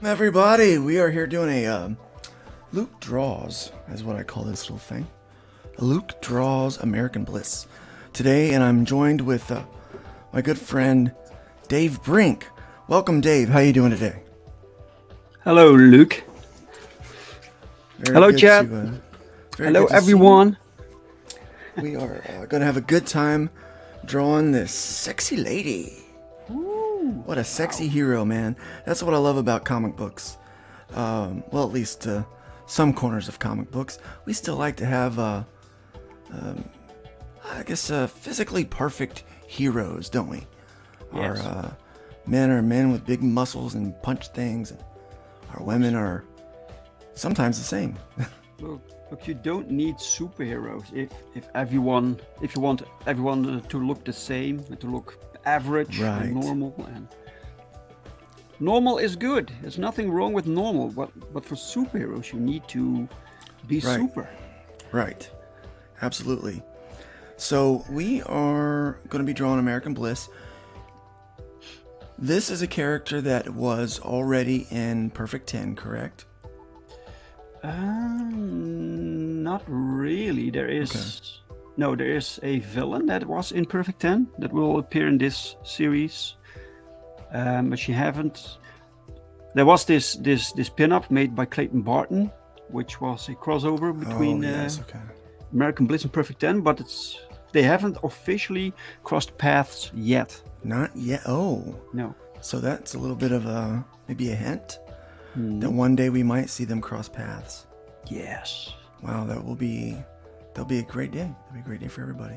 Everybody, we are here doing a Luke Draws, is what I call this little thing. A Luke Draws American Bliss today, and I'm joined with my good friend Dave Brink. Welcome, Dave. How you doing today? Hello, Luke. Very Hello, good Chad. Hello, everyone. We are going to have a good time drawing this sexy lady. Ooh, What a sexy hero, man. That's what I love about comic books. Well, at least some corners of comic books. We still like to have, physically perfect heroes, don't we? Yes. Our men are men with big muscles and punch things. And our women are sometimes the same. Look, you don't need superheroes if you want everyone to look the same, to look average Right. and normal. And normal is good. There's nothing wrong with normal, but for superheroes, you need to be Right. super. Right. Absolutely. So we are going to be drawing American Bliss. This is a character that was already in Perfect 10, correct? Not really. There is a villain that was in Perfect 10 that will appear in this series, but she haven't. There was this pin-up made by Clayton Barton, which was a crossover between American Bliss and Perfect 10, but they haven't officially crossed paths yet. Not yet. Oh. No. So that's a little bit of maybe a hint that one day we might see them cross paths. Yes. Wow, that'll be a great day. That'll be a great day for everybody.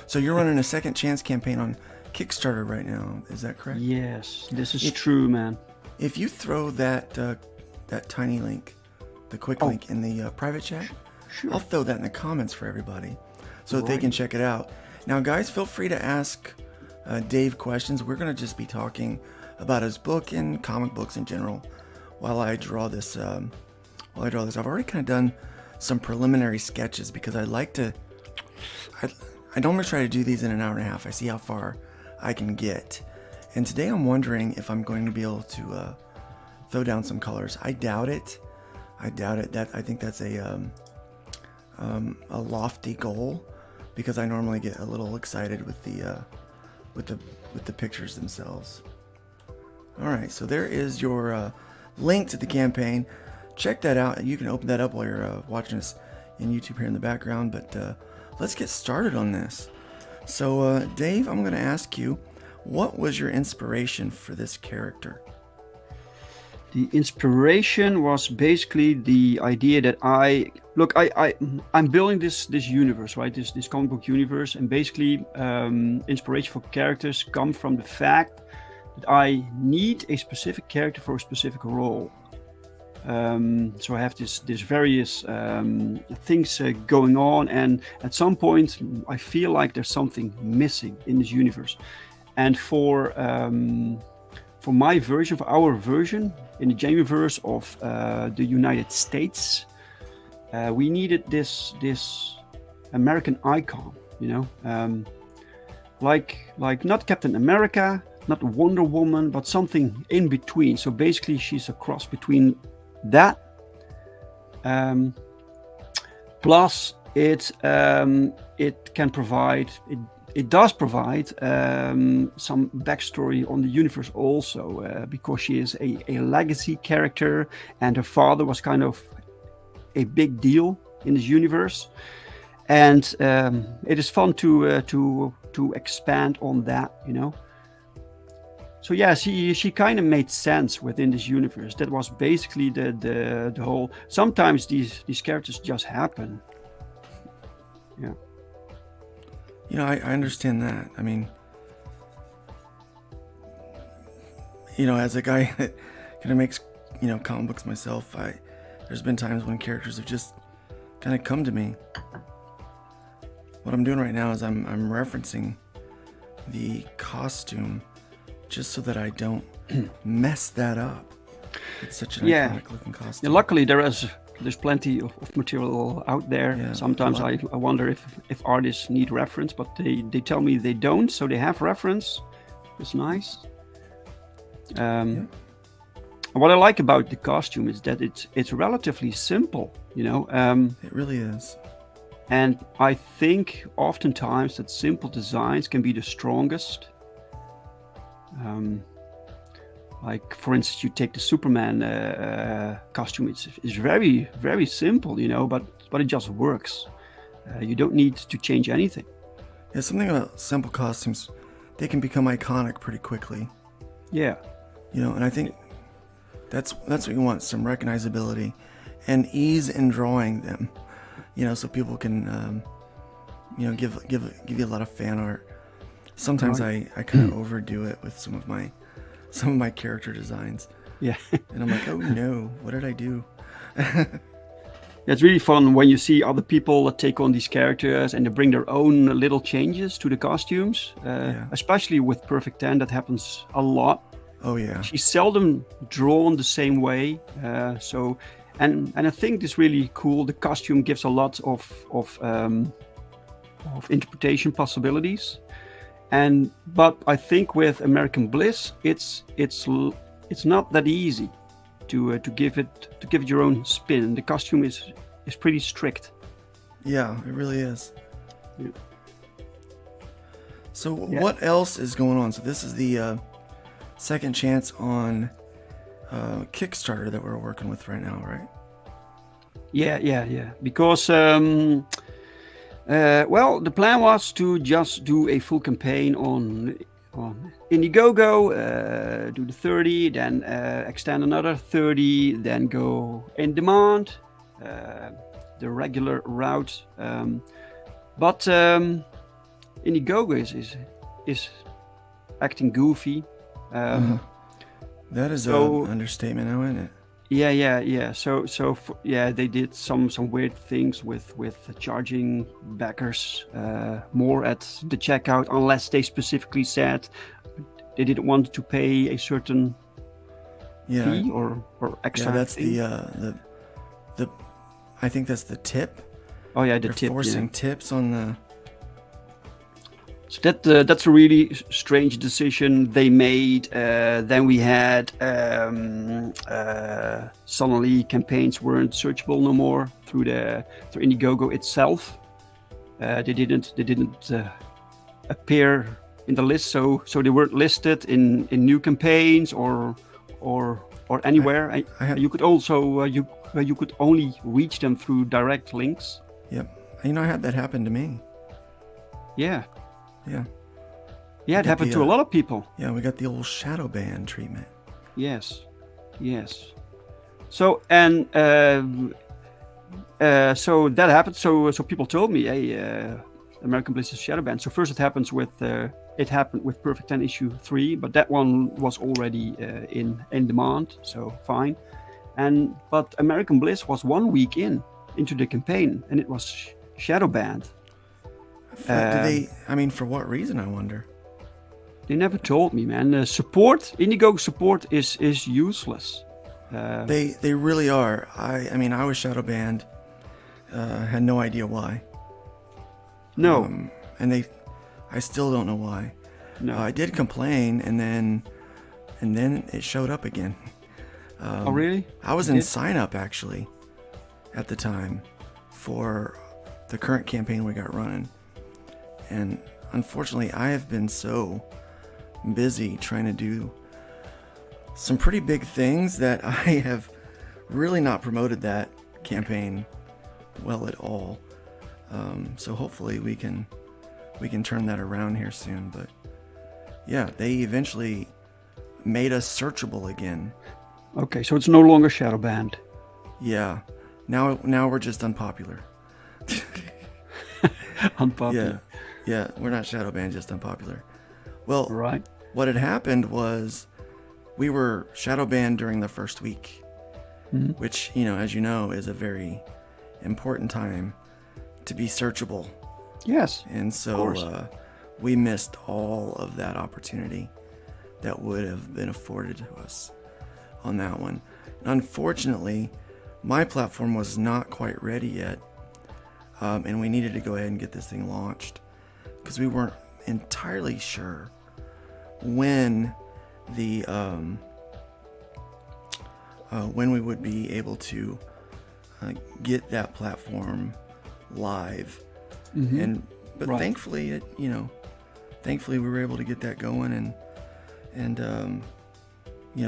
So you're running a second chance campaign on Kickstarter right now. Is that correct? Yes, this is true, man. If you throw that tiny link, the quick link in the private chat, Sure. I'll throw that in the comments for everybody so that they can check it out. Now, guys, feel free to ask Dave questions. We're going to just be talking about his book and comic books in general while I draw this. I've already kind of done some preliminary sketches because I normally try to do these in an hour and a half. I see how far I can get. And today I'm wondering if I'm going to be able to throw down some colors. I doubt it. I think that's a lofty goal because I normally get a little excited with the pictures themselves. All right, so there is your link to the campaign. Check that out. You can open that up while you're watching us in YouTube here in the background. But let's get started on this. So, Dave, I'm going to ask you, what was your inspiration for this character? The inspiration was basically the idea that I'm building this universe, right? This comic book universe, and basically inspiration for characters come from the fact that I need a specific character for a specific role. So I have this various things going on, and at some point I feel like there's something missing in this universe. And for my version, for our version in the Jamieverse of the United States, we needed this American icon, like not Captain America, not Wonder Woman, but something in between. So basically, she's a cross between that. Plus, it can provide it does provide some backstory on the universe also, because she is a legacy character, and her father was kind of a big deal in this universe, and it is fun to expand on that, So yeah, she kind of made sense within this universe. That was basically the whole. Sometimes these characters just happen. Yeah. I understand that. I mean, as a guy that kind of makes, comic books myself, there's been times when characters have just kind of come to me. What I'm doing right now is I'm referencing the costume just so that I don't mess that up. It's such an iconic looking costume. Yeah, luckily there's plenty of material out there. Yeah, sometimes I wonder if artists need reference, but they tell me they don't, so they have reference. It's nice. what I like about the costume is that it's relatively simple, you know. It really is. And I think oftentimes that simple designs can be the strongest. Like, for instance, you take the Superman costume. It's very, very simple, you know, but it just works. You don't need to change anything. Yeah, something about simple costumes, they can become iconic pretty quickly. Yeah. You know, and I think that's what you want, some recognizability and ease in drawing them. You know, so people can, you know, give you a lot of fan art. Sometimes Right. I kind of overdo it with some of my character designs, Yeah. and I'm like, oh no, what did I do? It's really fun when you see other people that take on these characters and they bring their own little changes to the costumes. Yeah. Especially with Perfect 10, that happens a lot. Oh yeah. She's seldom drawn the same way. And I think it's really cool. The costume gives a lot of interpretation possibilities. But I think with American Bliss, it's not that easy to give it your own spin. The costume is pretty strict. Yeah, it really is. Yeah. So Yeah. what else is going on? So this is the second chance on Kickstarter that we're working with right now, right? Yeah. Because well, the plan was to just do a full campaign on Indiegogo, do the 30, then extend another 30, then go in demand, the regular route. But Indiegogo is acting goofy. That is so- an understatement, now, isn't it? Yeah. So they did some weird things with charging backers more at the checkout, unless they specifically said they didn't want to pay a certain Yeah. fee or extra. Yeah, that's fee. the I think that's the tip. Oh yeah, the They're tip. forcing Yeah. tips on the. So that's a really strange decision they made. Then we had suddenly campaigns weren't searchable no more through Indiegogo itself. They didn't appear in the list, so they weren't listed in new campaigns or anywhere. You could also you could only reach them through direct links. Yep. You know, I had that happen to me. Yeah, Yeah. it happened to a lot of people. Yeah, we got the old shadow ban treatment. Yes. So so that happened. So people told me, hey, American Bliss is shadow banned. So first it happened with Perfect 10 issue 3, but that one was already in demand, so fine. But American Bliss was 1 week into the campaign, and it was shadow banned. I mean, for what reason, I wonder? They never told me, man. Indiegogo support is useless. They really are. I mean, I was shadow banned. Had no idea why. No. And I still don't know why. No. I did complain, and then it showed up again. Oh, really? I was in sign up actually at the time for the current campaign we got running. And unfortunately, I have been so busy trying to do some pretty big things that I have really not promoted that campaign well at all. So hopefully we can turn that around here soon. But yeah, they eventually made us searchable again. Okay, so it's no longer shadow banned. Yeah, now we're just unpopular. Unpopular. Yeah, we're not shadow banned, just unpopular. Well, Right. what had happened was we were shadow banned during the first week, which, you know, as you know, is a very important time to be searchable. Yes. And so we missed all of that opportunity that would have been afforded to us on that one. Unfortunately, my platform was not quite ready yet, and we needed to go ahead and get this thing launched because we weren't entirely sure when the when we would be able to get that platform live. But Right. thankfully, thankfully we were able to get that going, and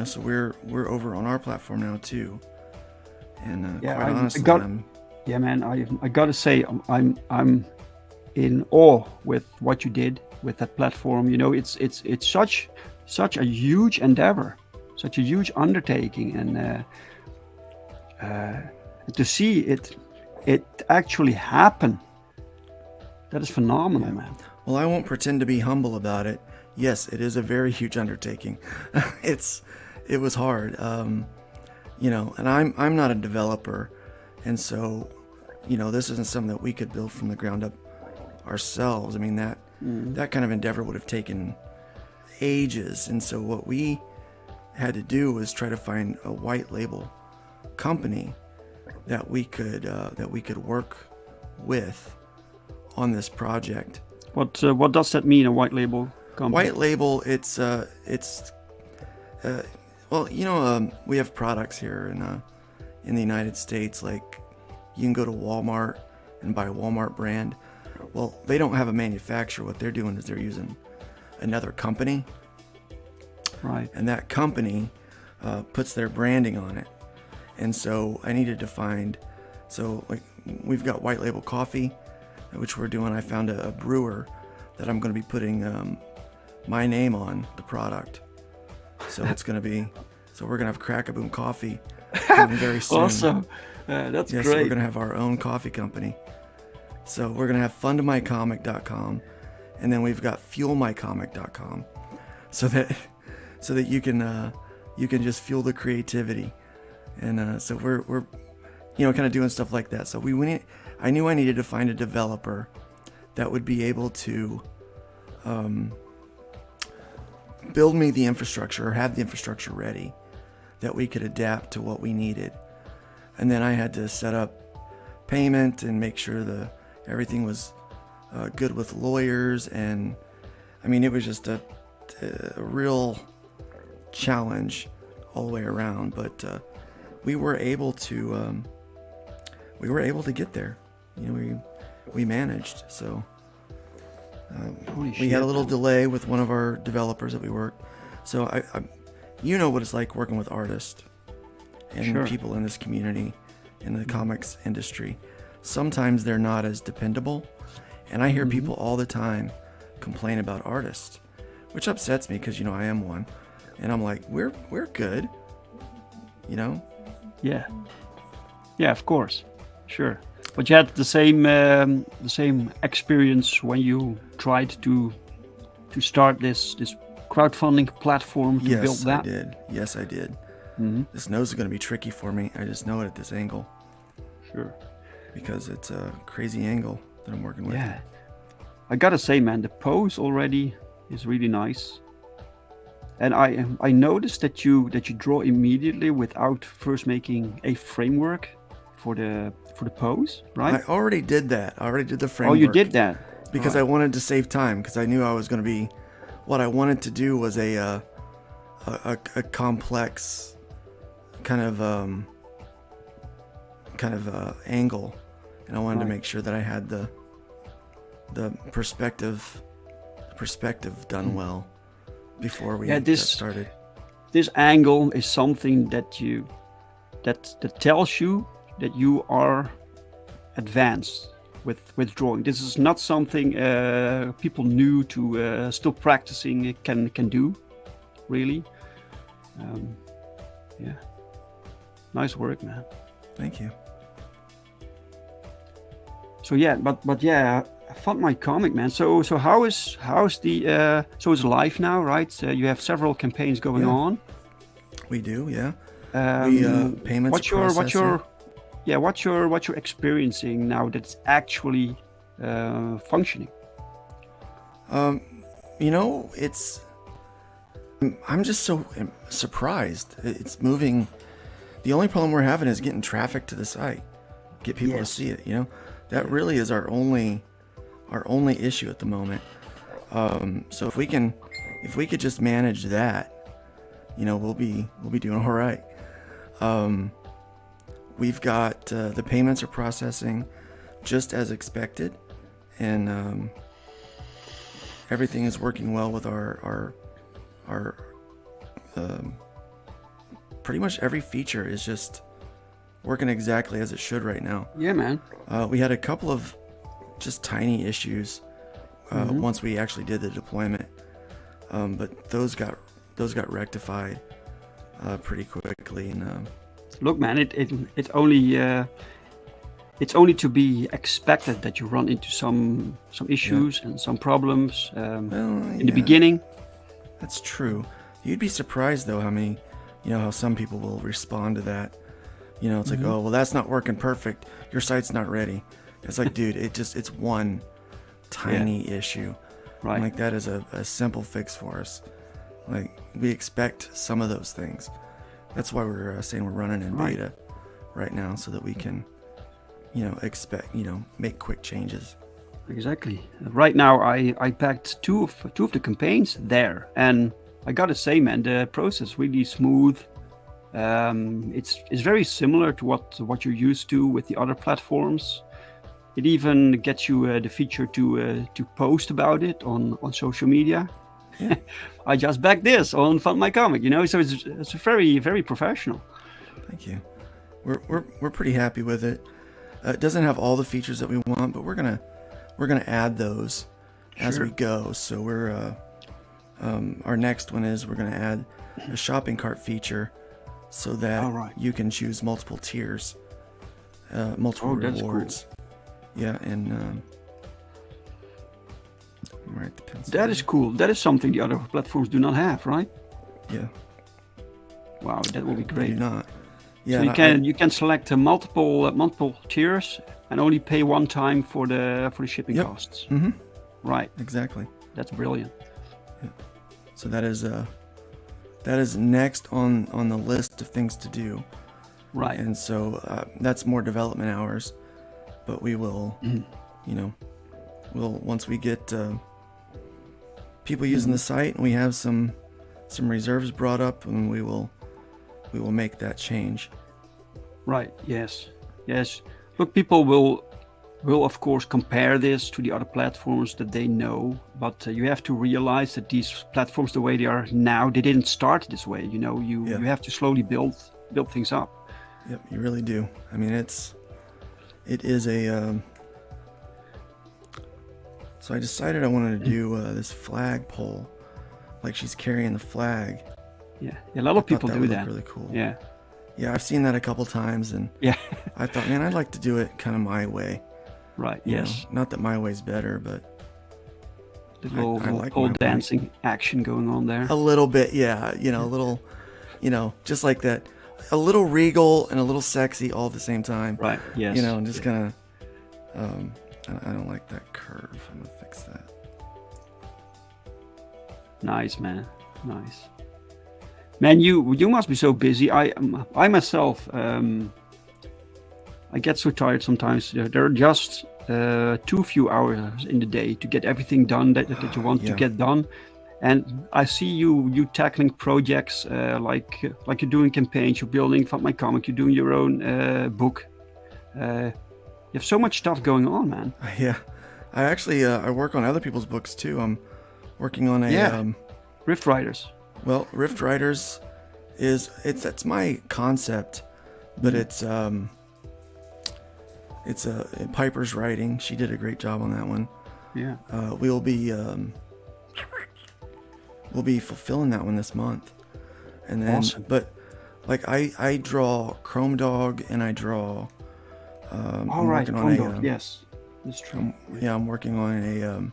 so we're over on our platform now too. And quite honestly, yeah, man, I gotta say, I'm in awe with what you did with that platform. It's such a huge endeavor, such a huge undertaking, and to see it actually happen, that is phenomenal, man. Well, I won't pretend to be humble about it. Yes, it is a very huge undertaking. It was hard, and I'm not a developer, and so this isn't something that we could build from the ground up ourselves. I mean, that kind of endeavor would have taken ages, and so what we had to do was try to find a white label company that we could work with on this project. What does that mean, a white label company? White label, we have products here in the United States. Like, you can go to Walmart and buy a Walmart brand. Well, they don't have a manufacturer. What they're doing is they're using another company, right? And that company puts their branding on it. And so I needed to find, like, we've got white label coffee, which we're doing. I found a brewer that I'm going to be putting my name on the product. So it's going to be, we're going to have Crack-A-Boom Coffee coming very soon. Awesome. That's great. So we're going to have our own coffee company. So we're going to have fundmycomic.com, and then we've got fuelmycomic.com, so that you can just fuel the creativity. And so we're kind of doing stuff like that. So I knew I needed to find a developer that would be able to build me the infrastructure, or have the infrastructure ready, that we could adapt to what we needed. And then I had to set up payment and make sure everything was good with lawyers. And I mean, it was just a real challenge all the way around. But we were able to get there. We managed. So we had a little delay with one of our developers that we worked. So I what it's like working with artists and people in this community, in the comics industry. Sometimes they're not as dependable, and I hear people all the time complain about artists, which upsets me because I am one, and I'm like, we're good, Yeah, of course, sure. But you had the same experience when you tried to start this crowdfunding platform to build that? Yes, I did. This nose is going to be tricky for me. I just know it at this angle. Sure. Because it's a crazy angle that I'm working with. Yeah. I gotta say, man, the pose already is really nice. And I noticed that you draw immediately without first making a framework for the pose, right? I already did that. I already did the framework. Oh, you did that? Because I wanted to save time, because I knew I was going to be... What I wanted to do was a complex kind of angle, and I wanted to make sure that I had the perspective done well before we got started. This angle is something that tells you that you are advanced with drawing. This is not something people new to still practicing can do, really. Yeah, nice work, man. Thank you. So yeah, but yeah, I found my comic, man. So how's the so it's live now, right? You have several campaigns going on. We do, yeah. Payments. What's your experiencing now that's actually functioning? I'm just so surprised. It's moving. The only problem we're having is getting traffic to the site, get people to see it. That really is our only issue at the moment. So if we could just manage that, we'll be doing all right. We've got the payments are processing just as expected, and everything is working well with our pretty much every feature is just working exactly as it should right now. Yeah, man. We had a couple of just tiny issues once we actually did the deployment, but those got rectified pretty quickly. And look, man, it's only to be expected that you run into some issues and some problems in the beginning. That's true. You'd be surprised though how many, how some people will respond to that. It's like, oh, well, that's not working perfect. Your site's not ready. It's like, dude, it's one tiny issue. Right. Like that is a simple fix for us. Like we expect some of those things. That's why we're saying we're running in beta right now, so that we can, make quick changes. Exactly. Right now, I packed two of the campaigns there, and I gotta say, man, the process really smooth. It's very similar to what you're used to with the other platforms. It even gets you the feature to post about it on social media. I just backed this on Fund My Comic, so it's very, very professional. Thank you. We're pretty happy with it. It doesn't have all the features that we want, but we're gonna add those as we go. So we're our next one is we're gonna add a shopping cart feature, so that you can choose multiple tiers, multiple rewards. Cool. Yeah, and right, the pencil. That is cool. That is something the other platforms do not have, right? Yeah. Wow, that will be great. They do not. Yeah. So you can select multiple tiers and only pay one time for the shipping costs. Mm-hmm. Right. Exactly. That's brilliant. Yeah. So that is next on the list of things to do. Right. And so that's more development hours, but we will, we'll once we get people using the site and we have some reserves brought up, and we will make that change. Right. Yes. Look, people will of course compare this to the other platforms that they know, but you have to realize that these platforms, the way they are now, they didn't start this way. You have to slowly build things up. Yep, you really do. I mean, it is a. So I decided I wanted to do this flag pole, like she's carrying the flag. Yeah, a lot of people do that. Really cool. Yeah, I've seen that a couple times, and I thought, man, I'd like to do it kind of my way. Right. You yes. know, not that my way's better, but the little like pole dancing action going on there. A little bit, yeah. A little, just like that. A little regal and a little sexy all at the same time. Right. Yes. And just kind of. I don't like that curve. I'm gonna fix that. Nice, man. Nice. Man, you must be so busy. I myself, I get so tired sometimes. There are just too few hours in the day to get everything done that you want to get done. And I see you tackling projects like you're doing campaigns, you're building Fund My Comic, you're doing your own book. You have so much stuff going on, man. Yeah, I actually I work on other people's books too. I'm working on a Rift Riders. Well, Rift Riders it's my concept, but it's Piper's writing. She did a great job on that one. Yeah. We'll be fulfilling that one this month, and then but like I draw Chrome Dog and I draw. All right, Chrome Dog. Yes, that's true. I'm working on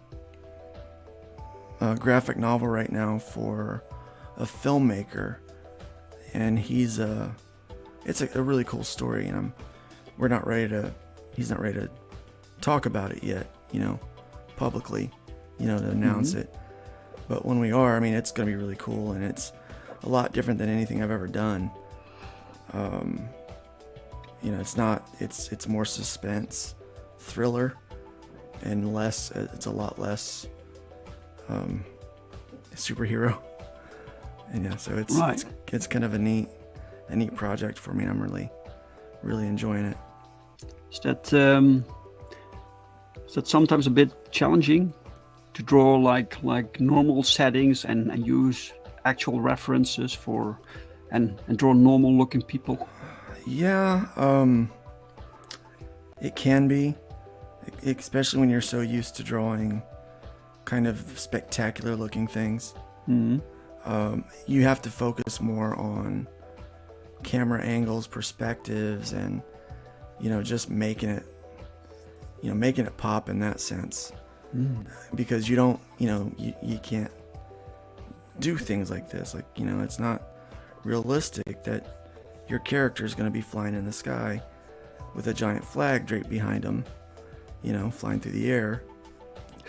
a graphic novel right now for a filmmaker, and it's a really cool story, and he's not ready to talk about it yet, publicly, to announce it. But when we are, I mean, it's going to be really cool, and it's a lot different than anything I've ever done. It's more suspense, thriller, and it's a lot less superhero. And so it's kind of a neat neat project for me, and I'm really enjoying it. Is that sometimes a bit challenging to draw like normal settings and use actual references for and draw normal looking people? Yeah, it can be, especially when you're so used to drawing kind of spectacular looking things. You have to focus more on camera angles, perspectives, and just making it pop in that sense. Because you don't, you can't do things like this. Like, it's not realistic that your character is going to be flying in the sky with a giant flag draped behind him, flying through the air,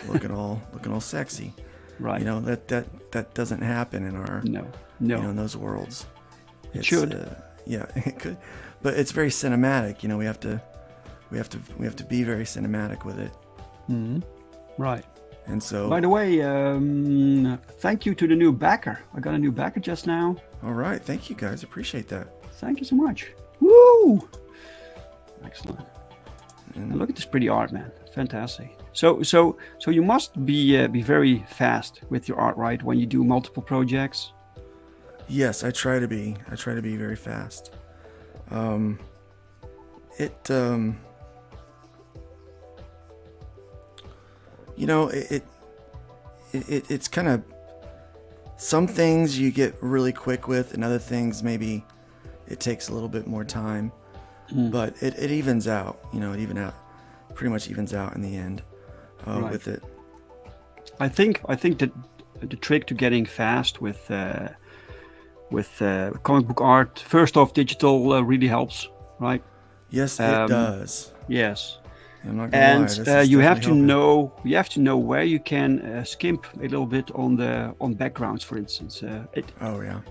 looking all sexy. Right. That doesn't happen in our no in those worlds. It should. Yeah, it could, but it's very cinematic. We have to be very cinematic with it. Right. And so, by the way, thank you to the new backer. I got a new backer just now. All right, thank you guys, appreciate that. Thank you so much. Woo! Excellent. And look at this pretty art, man. Fantastic. So you must be very fast with your art, right? When you do multiple projects. Yes, I try to be very fast. It's kind of, some things you get really quick with, and other things maybe it takes a little bit more time. But it evens out. It pretty much evens out in the end with it. I think that the trick to getting fast with comic book art, first off, digital really helps, right? Yes, it does. Yes. I'm not gonna lie, this is you have definitely to know where you can skimp a little bit on backgrounds, for instance. Oh yeah.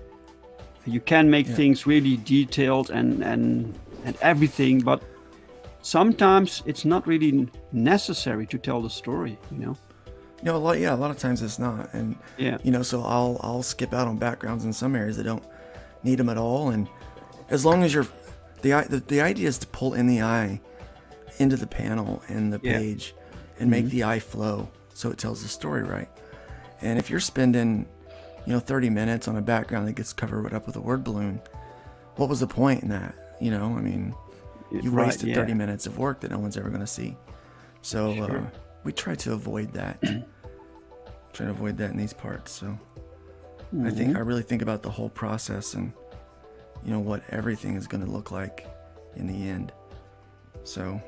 You can make things really detailed and everything, but sometimes it's not really necessary to tell the story. A lot of times it's not, and so I'll skip out on backgrounds in some areas that don't need them at all, and as long as the idea is to pull in the eye into the panel and the page and make the eye flow so it tells the story right. And if you're spending 30 minutes on a background that gets covered up with a word balloon, what was the point in that? You wasted 30 minutes of work that no one's ever going to see. So we try to avoid that. Try to avoid that in these parts. So I really think about the whole process and what everything is going to look like in the end. So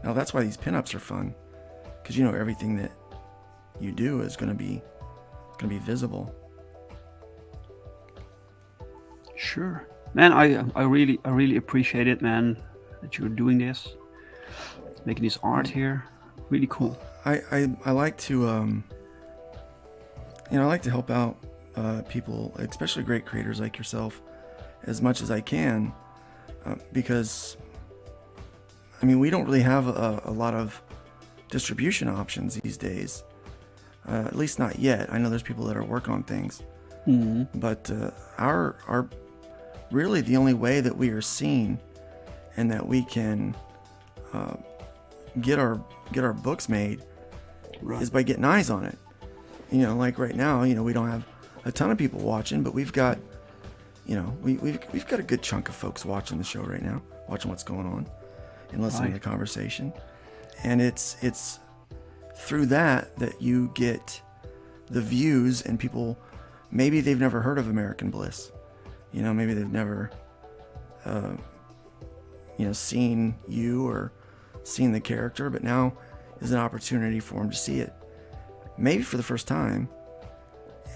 now that's why these pinups are fun, because everything that you do is going to be visible. Sure, man. I really appreciate it, man, that you're doing this, making this art here. Really cool. I like to I like to help out people, especially great creators like yourself, as much as I can, because we don't really have a lot of distribution options these days, at least not yet. I know there's people that are working on things, but our really the only way that we are seen and that we can get our books made is by getting eyes on it. Like right now, we don't have a ton of people watching, but we've got we've got a good chunk of folks watching the show right now, watching what's going on and listening to the conversation. And it's through that you get the views, and people, maybe they've never heard of American Bliss. Maybe they've never seen you or seen the character, but now is an opportunity for them to see it, maybe for the first time.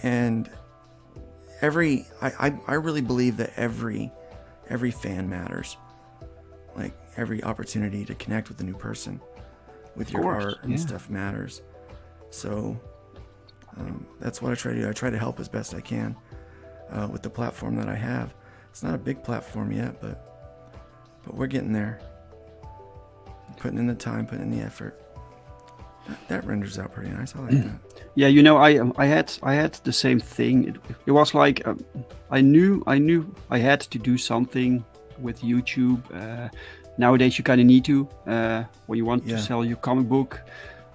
And I really believe that every fan matters. Like every opportunity to connect with a new person with your art and stuff matters. So that's what I try to do. I try to help as best I can with the platform that I have. It's not a big platform yet, but we're getting there. Putting in the time, putting in the effort. That renders out pretty nice. I like that. Yeah, you know, I had the same thing. It was like I knew I had to do something with YouTube. Nowadays, you kind of need to when you want to sell your comic book.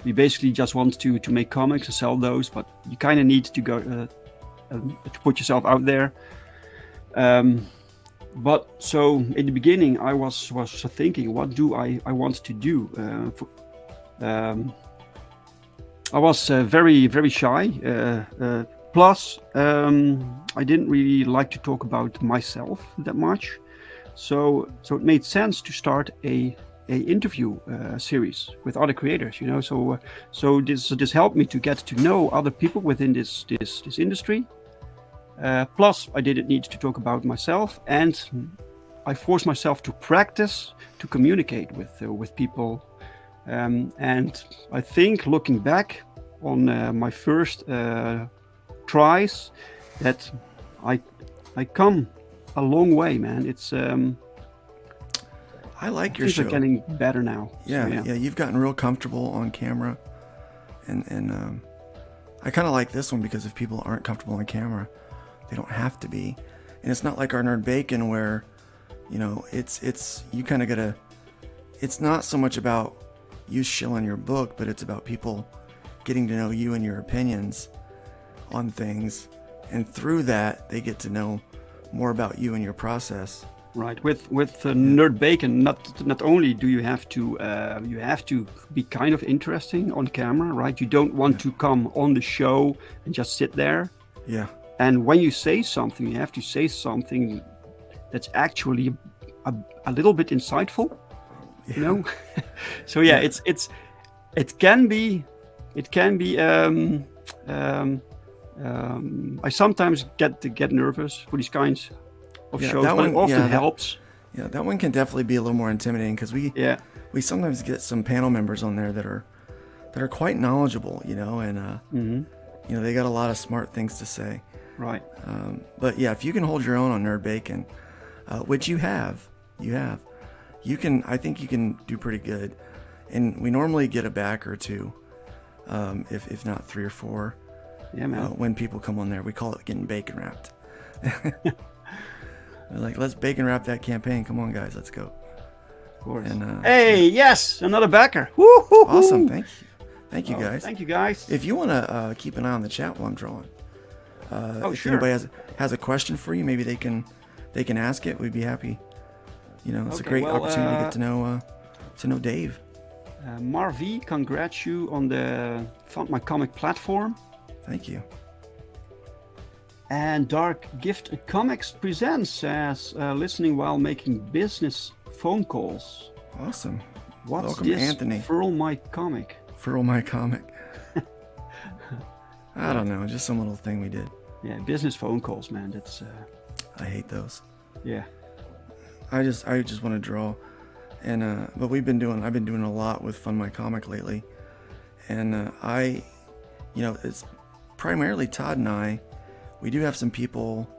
You basically just want to make comics and sell those, but you kind of need to go to put yourself out there. But so in the beginning, I was thinking, what do I want to do? I was very, very shy. Plus, I didn't really like to talk about myself that much. So it made sense to start a interview series with other creators. You know, so this helped me to get to know other people within this industry. Plus, I didn't need to talk about myself, and I forced myself to practice to communicate with people. And I think looking back on my first tries, that I come a long way, man. It's I like your show. Things are getting better now. Yeah, so, yeah. You've gotten real comfortable on camera, and I kind of like this one because if people aren't comfortable on camera, they don't have to be. And it's not like our Nerd Bacon where, you know, it's you kind of gotta. It's not so much about you shilling your book, but it's about people getting to know you and your opinions on things, and through that they get to know more about you and your process. Right. With Nerd Bacon, not only do you have to be kind of interesting on camera, right? You don't want to come on the show and just sit there. Yeah. And when you say something, you have to say something that's actually a little bit insightful. You know. So yeah, it can be. I sometimes get nervous for these kinds of shows, but it often helps. Yeah, that one can definitely be a little more intimidating because we sometimes get some panel members on there that are quite knowledgeable, you know, and you know, they got a lot of smart things to say. Right. But yeah, if you can hold your own on Nerd Bacon, which you have, I think you can do pretty good. And we normally get a back or two, if not 3 or 4. Yeah, man. When people come on there, we call it getting bacon wrapped. We're like, let's bacon wrap that campaign. Come on, guys, let's go. Of course. And, hey, yes, another backer. Woo-hoo-hoo. Awesome, thank you, guys. Thank you, guys. If you want to keep an eye on the chat while I'm drawing, if sure. anybody has a question for you, maybe they can ask it. We'd be happy. You know, it's a great opportunity to get to know Dave. Marv, congrats you on the Found My Comic platform. Thank you. And Dark Gift Comics presents as listening while making business phone calls. Awesome. What's Welcome, this? Anthony. Furl My Comic. Furl My Comic. I don't know, just some little thing we did. Yeah, business phone calls, man. That's. I hate those. Yeah. I just want to draw, and but I've been doing a lot with Fund My Comic lately, and you know, it's primarily Todd and I. We do have some people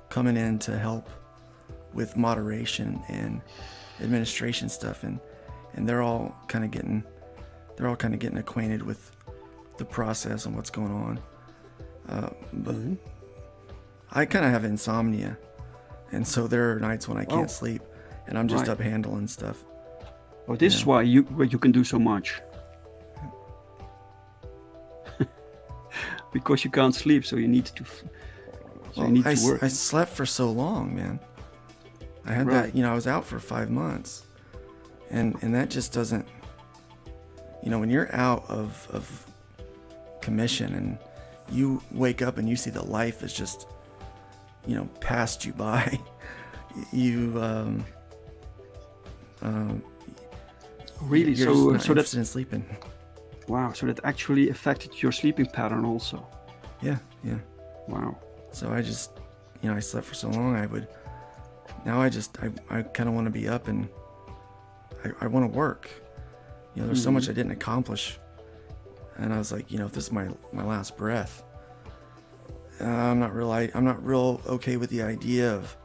coming in to help with moderation and administration stuff, and they're all kind of getting acquainted with the process and what's going on. But I kind of have insomnia, and so there are nights when I can't sleep, and I'm just up handling stuff. Oh, this is why you can do so much. Because you can't sleep, so you need to. To work. I slept for so long, man. I had that, you know, I was out for 5 months, and that just doesn't, you know, when you're out of commission and you wake up and you see that life is just, you know, passed you by, you really, you're so that's in sleeping. Wow, so that actually affected your sleeping pattern also. Yeah. Wow. So I just, you know, I slept for so long. I kind of want to be up, and I want to work. You know, there's so much I didn't accomplish, and I was like, you know, if this is my last breath, I'm not real okay with the idea of,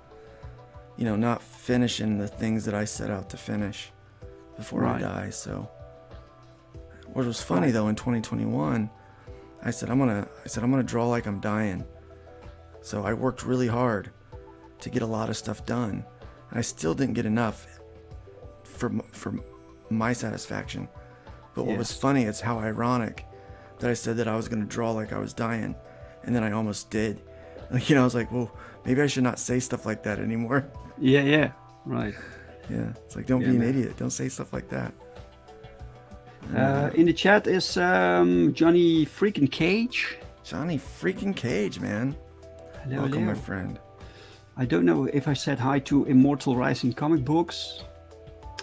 you know, not finishing the things that I set out to finish before I die. So what was funny though, in 2021, I said I'm gonna draw like I'm dying. So I worked really hard to get a lot of stuff done, and I still didn't get enough for my satisfaction. But what was funny is how ironic that I said that I was gonna draw like I was dying, and then I almost did. Like, I was like, well, maybe I should not say stuff like that anymore. Yeah, right. Yeah, it's like, don't be an idiot. Don't say stuff like that. In the chat is Johnny freaking Cage. Johnny freaking Cage, man. Hello, Welcome, my friend. I don't know if I said hi to Immortal Rising Comic Books.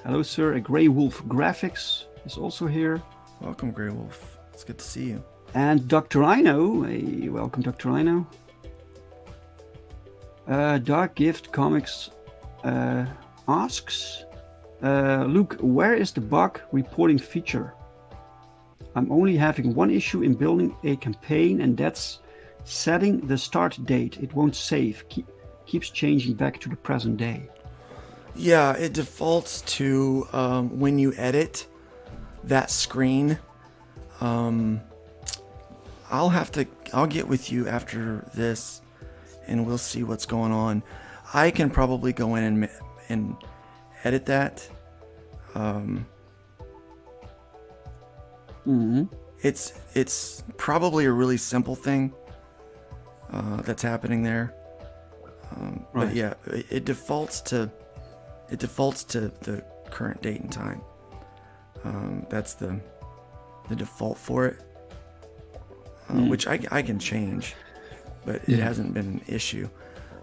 Hello, sir. A Grey Wolf Graphics is also here. Welcome, Grey Wolf. It's good to see you. And Dr. Rhino. Hey, welcome, Dr. Rhino. Dark Gift Comics asks, Luke, where is the bug reporting feature? I'm only having one issue in building a campaign, and that's setting the start date. It won't save. Keeps changing back to the present day. Yeah, it defaults to when you edit that screen. I'll get with you after this, and we'll see what's going on. I can probably go in and edit that. It's probably a really simple thing that's happening there. Right. But yeah, it defaults to the current date and time. That's the default for it, which I can change, but it hasn't been an issue.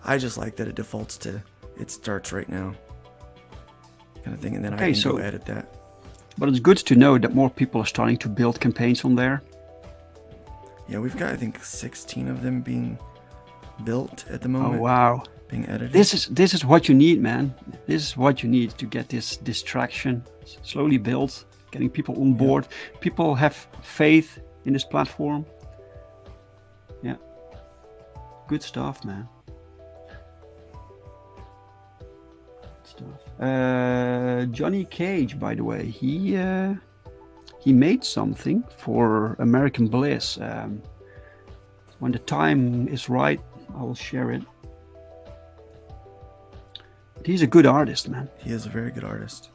I just like that it defaults to it starts right now kind of thing, and then I can go edit that. But it's good to know that more people are starting to build campaigns on there. Yeah, we've got, I think, 16 of them being built at the moment. Oh, wow. Being edited. This is what you need, man. This is what you need to get this distraction slowly built, getting people on board. People have faith in this platform. Yeah. Good stuff, man. Johnny Cage, by the way, he made something for American Bliss. When the time is right, I will share it. But he's a good artist, man. He is a very good artist.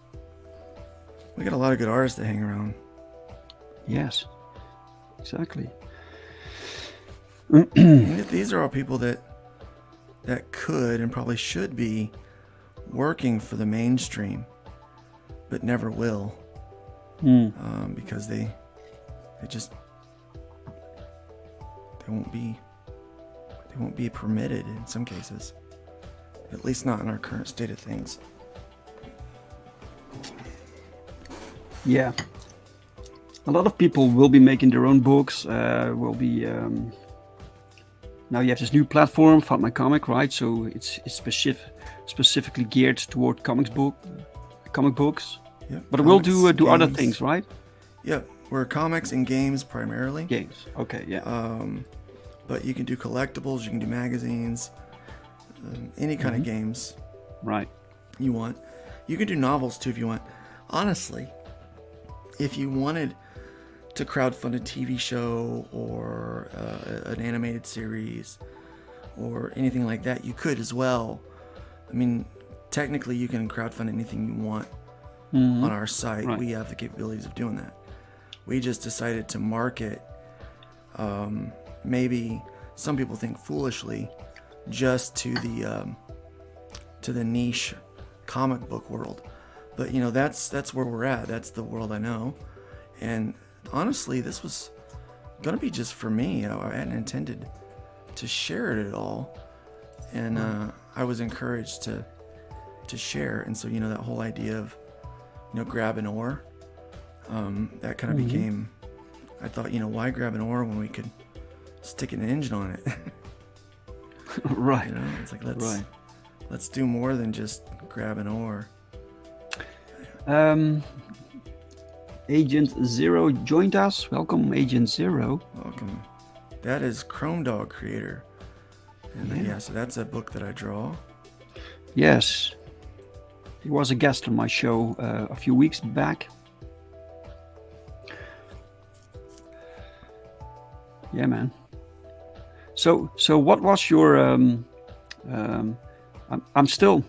We got a lot of good artists that hang around. Yes, exactly. These are all people that could and probably should be working for the mainstream, but never will, because they won't be permitted in some cases, at least not in our current state of things. Yeah, a lot of people will be making their own books. Will be now you have this new platform, Find My Comic, right? So it's specifically geared toward comic books. Yeah, but it will do other things, right? Yeah, we're comics and games primarily. Games, okay, yeah. But you can do collectibles, you can do magazines, any kind of games, right? You want. You can do novels too if you want. Honestly, if you wanted to crowdfund a TV show or an animated series or anything like that, you could as well. I mean, technically you can crowdfund anything you want on our site. Right. We have the capabilities of doing that. We just decided to market, maybe some people think foolishly, just to the niche comic book world. But that's where we're at. That's the world I know. And honestly, this was gonna be just for me. I hadn't intended to share it at all, and I was encouraged to share. And so that whole idea of grab an oar, that kind of became. I thought, why grab an oar when we could stick an engine on it? Right. It's like let's do more than just grab an oar. Agent Zero joined us. Welcome, Agent Zero. Welcome. That is Chrome Dog creator. And so that's a book that I draw. Yes. He was a guest on my show a few weeks back. Yeah, man. So what was your um I'm still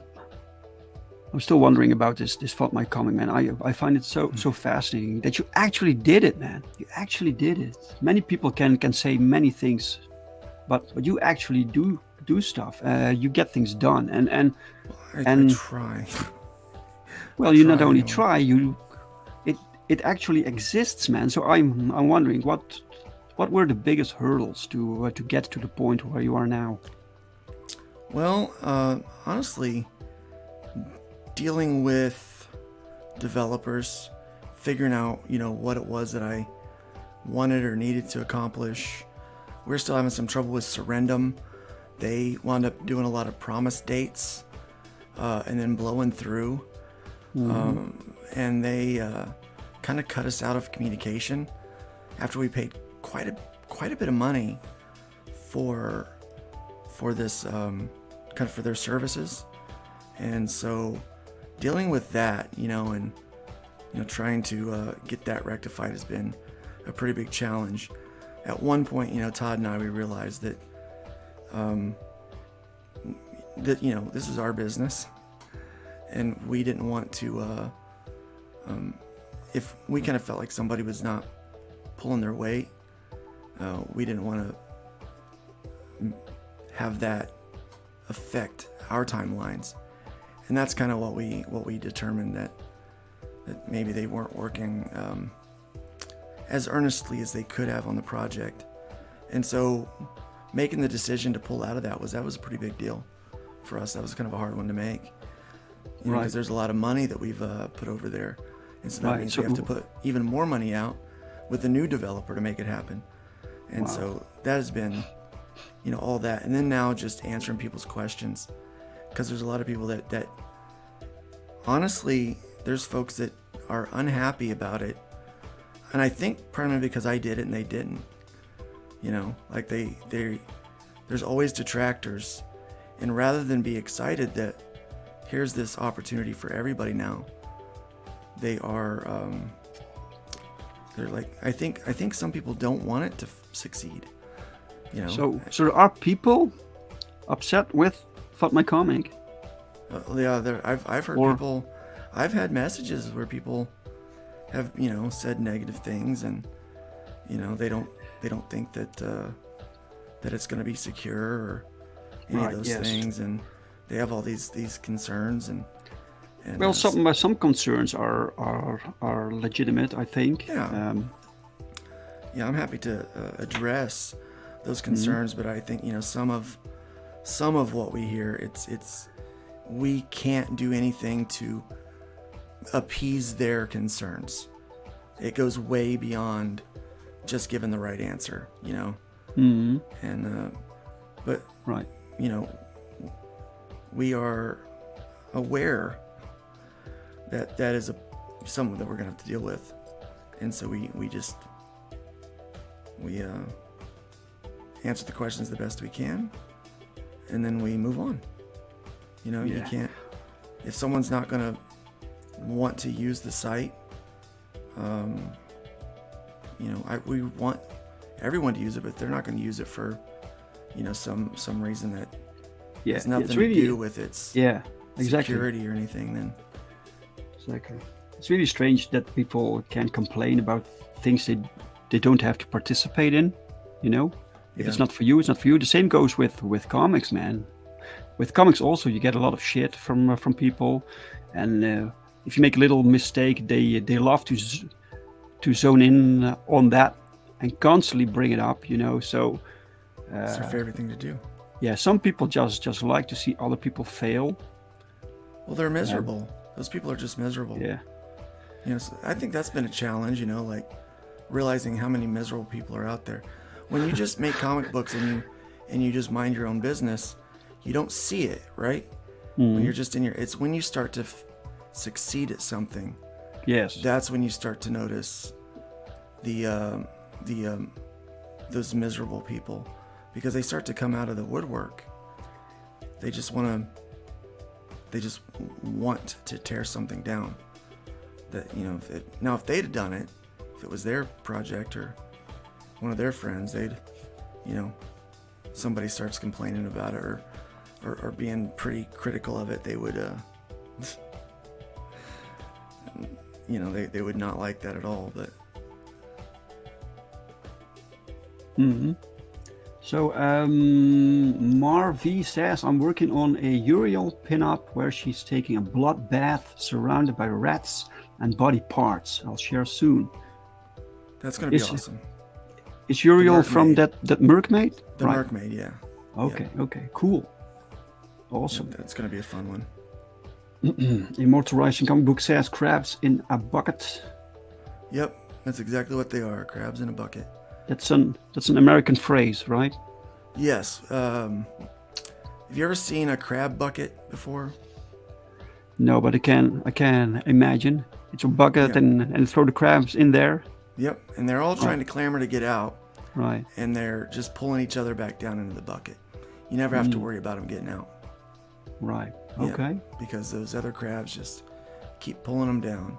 wondering about this Fought My Comic, man. I find it so fascinating that you actually did it, man. You actually did it. Many people can say many things, but you actually do stuff. You get things done, I and try. I well, you not try only anyway. try, it actually exists, man. So I'm wondering what were the biggest hurdles to get to the point where you are now? Well, honestly, dealing with developers, figuring out, what it was that I wanted or needed to accomplish. We're still having some trouble with Surrendum. They wound up doing a lot of promise dates and then blowing through. And they kind of cut us out of communication after we paid quite a bit of money for this kind of for their services. And so dealing with that, and trying to get that rectified has been a pretty big challenge. At one point, Todd and I, we realized that this is our business, and we didn't want to if we kind of felt like somebody was not pulling their weight, we didn't want to have that affect our timelines. And that's kind of what we determined, that maybe they weren't working as earnestly as they could have on the project. And so making the decision to pull out of that was a pretty big deal for us. That was kind of a hard one to make, Right. because there's a lot of money that we've put over there, and so that Right, means so- we have to put even more money out with a new developer to make it happen. And Wow. so that has been, all that. And then now just answering people's questions, because there's a lot of people that honestly, there's folks that are unhappy about it. And I think primarily because I did it and they didn't. Like there's always detractors. And rather than be excited that here's this opportunity for everybody now, they are, they're like, I think some people don't want it to succeed. So there are people upset with Fought My Comic. Yeah, I've heard Or- people, I've had messages where people have said negative things, and they don't think that that it's going to be secure or any Right, of those yes. things, and they have all these concerns and Well, some concerns are legitimate, I think. Yeah. Yeah, I'm happy to address those concerns, but I think some of what we hear, it's we can't do anything to appease their concerns. It goes way beyond just giving the right answer, Mhm. and but Right. we are aware that is something that we're gonna have to deal with, and so we answer the questions the best we can, and then we move on. You Yeah. can't, if someone's not gonna want to use the site, we want everyone to use it, but they're not going to use it for some reason that Yeah. has nothing it's really, to do with its Yeah. Exactly. security or anything. Then Exactly. It's really strange that people can complain about things they don't have to participate in. If it's Yeah. not for you, it's not for you. The same goes with comics, man. With comics also, you get a lot of shit from people, and if you make a little mistake, they love to zone in on that and constantly bring it up. So it's their favorite thing to do. yeah, some people just like to see other people fail. Well, they're miserable. Those people are just miserable. Yeah. So I think that's been a challenge. Like realizing how many miserable people are out there. When you just make comic books and you just mind your own business, you don't see it, right? When you're just it's when you start to succeed at something, Yes. that's when you start to notice those miserable people, because they start to come out of the woodwork. They just want to tear something down. That if they'd have done it, if it was their project or one of their friends, they'd you know, somebody starts complaining about it or being pretty critical of it, they would, you know, they would not like that at all. But So Mar V says, I'm working on a Uriel pinup where she's taking a blood bath surrounded by rats and body parts. I'll share soon. that's going to be awesome. Is Uriel from that mermaid? The mermaid, yeah. Okay, okay, cool. Awesome. Yeah, that's going to be a fun one. Immortalizing Comic Book says crabs in a bucket. Yep, that's exactly what they are. Crabs in a bucket. That's an American phrase, right? Yes. Have you ever seen a crab bucket before? No, but I can imagine. It's a bucket and throw the crabs in there. Yep, and they're all trying to clamor to get out. Right. And they're just pulling each other back down into the bucket. You never have to worry about them getting out. Right. Okay. Yeah, because those other crabs just keep pulling them down,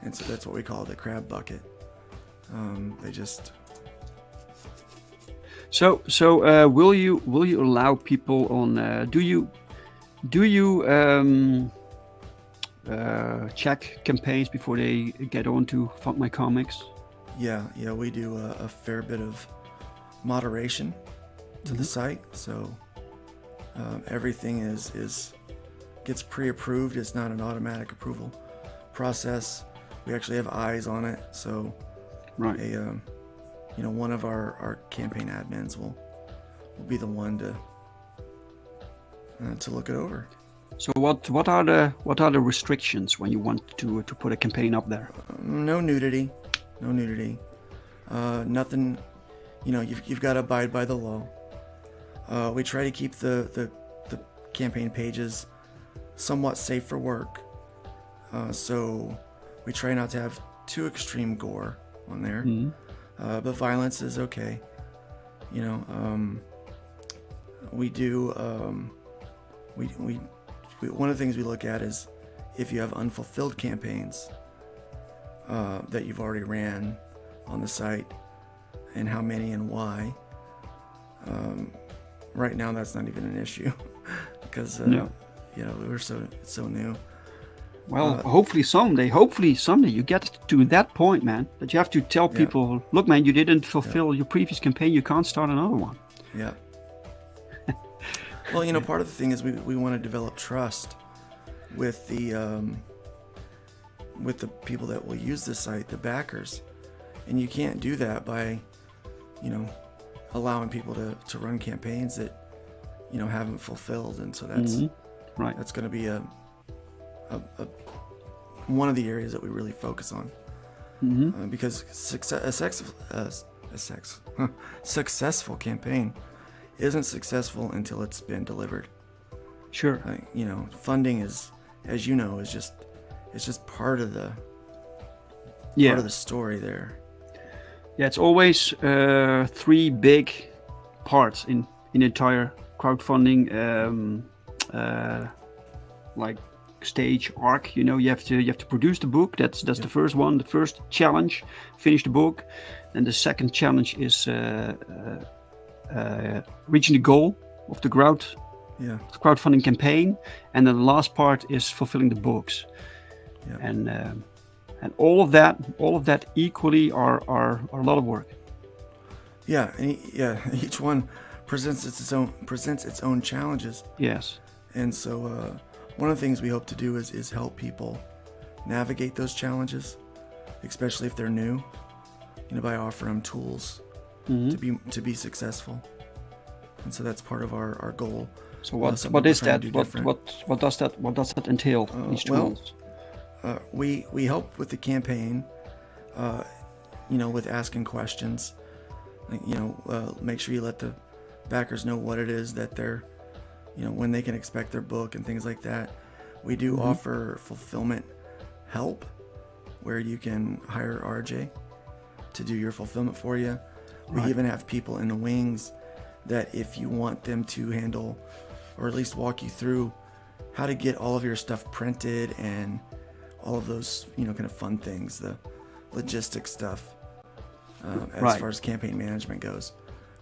and so that's what we call the crab bucket. They just. So will you allow people on? Do you check campaigns before they get on to Fund My Comics? Yeah, we do a fair bit of moderation to the site, so everything gets pre-approved. It's not an automatic approval process. We actually have eyes on it, so one of our campaign admins will be the one to look it over. So what are the restrictions when you want to put a campaign up there? No nudity. Nothing. You've got to abide by the law. We try to keep the campaign pages somewhat safe for work. So we try not to have too extreme gore on there. But violence is okay. We do. We one of the things we look at is if you have unfulfilled campaigns that you've already ran on the site, and how many and why. Right now, that's not even an issue because we're so new. Well, hopefully someday you get to that point, man, that you have to tell people, look, man, you didn't fulfill your previous campaign, you can't start another one. Yeah. Well, part of the thing is we want to develop trust with the people that will use the site, the backers, and you can't do that by, allowing people to run campaigns that, haven't fulfilled, and so that's that's going to be a one of the areas that we really focus on, because successful campaign isn't successful until it's been delivered. Sure. Funding is, as you know, is just part of the story there. Yeah, it's always three big parts in entire crowdfunding like stage arc. You have to produce the book. That's the first one, the first challenge. Finish the book. Then the second challenge is reaching the goal of the crowdfunding campaign, and then the last part is fulfilling the books. And all of that equally are a lot of work. Each one presents its own challenges. Yes. And so one of the things we hope to do is help people navigate those challenges, especially if they're new, by offering them tools to be successful. And so that's part of our goal. So what is that? What does that entail? These tools. We help with the campaign, with asking questions. Make sure you let the backers know what it is that they're, when they can expect their book and things like that. We do offer fulfillment help, where you can hire RJ to do your fulfillment for you. We even have people in the wings that if you want them to handle, or at least walk you through how to get all of your stuff printed and all of those, kind of fun things, the logistics stuff, as far as campaign management goes.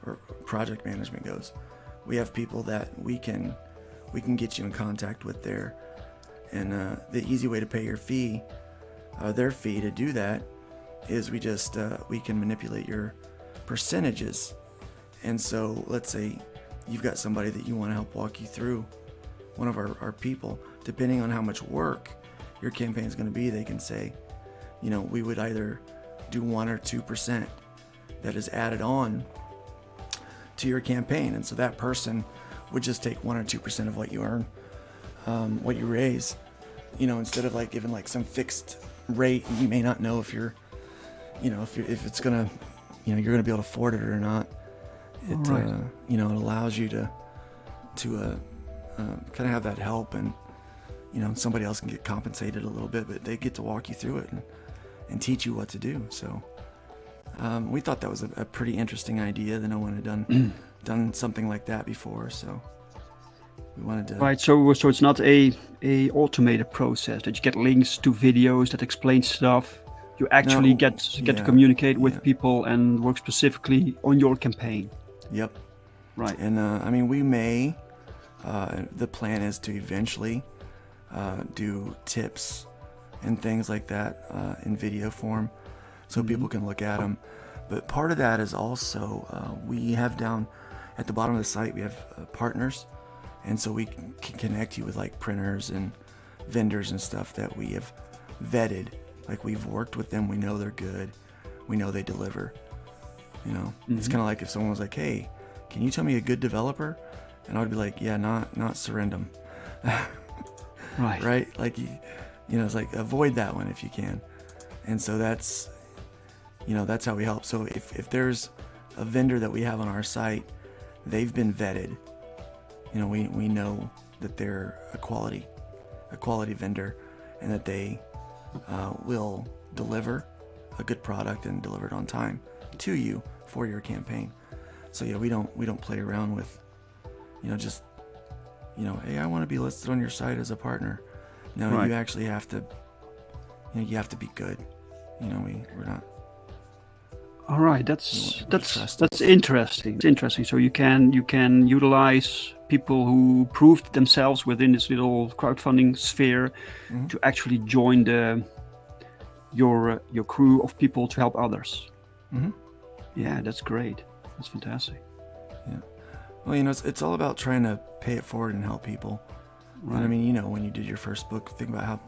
or project management goes. We have people that we can get you in contact with there, and the easy way to pay your fee, their fee to do that, is we can manipulate your percentages. And so let's say you've got somebody that you want to help walk you through, one of our people, depending on how much work your campaign is going to be, they can say, we would either do 1 or 2% that is added on to your campaign. And so that person would just take 1 or 2% of what you earn, what you raise, instead of like giving like some fixed rate. You may not know if if it's going to, you're going to be able to afford it or not. It, right. It allows you to kind of have that help, and, somebody else can get compensated a little bit, but they get to walk you through it and teach you what to do. So we thought that was a pretty interesting idea, that no one had done something like that before. So we wanted to. Right. So it's not a automated process that you get links to videos that explain stuff. You actually get to communicate with people and work specifically on your campaign. Yep. Right. And we may. The plan is to eventually do tips and things like that in video form, so people can look at them. But part of that is also we have down at the bottom of the site, we have partners, and so we can connect you with like printers and vendors and stuff that we have vetted. Like, we've worked with them, we know they're good, we know they deliver. It's kind of like if someone was like, "Hey, can you tell me a good developer?" And I would be like, "Yeah, not Surrendum." Right. Right? Like, it's like, avoid that one if you can. And so that's how we help. So if there's a vendor that we have on our site, they've been vetted. We know that they're a quality vendor, and that they will deliver a good product and deliver it on time to you for your campaign. So we don't play around with, just, hey, I want to be listed on your site as a partner. No, right. You actually have to, you have to be good. We're not. All right, that's interesting. It's interesting. So you can utilize people who proved themselves within this little crowdfunding sphere to actually join your crew of people to help others. Mm-hmm. Yeah, that's great. That's fantastic. Yeah. Well, it's all about trying to pay it forward and help people. Right. And when you did your first book, think about how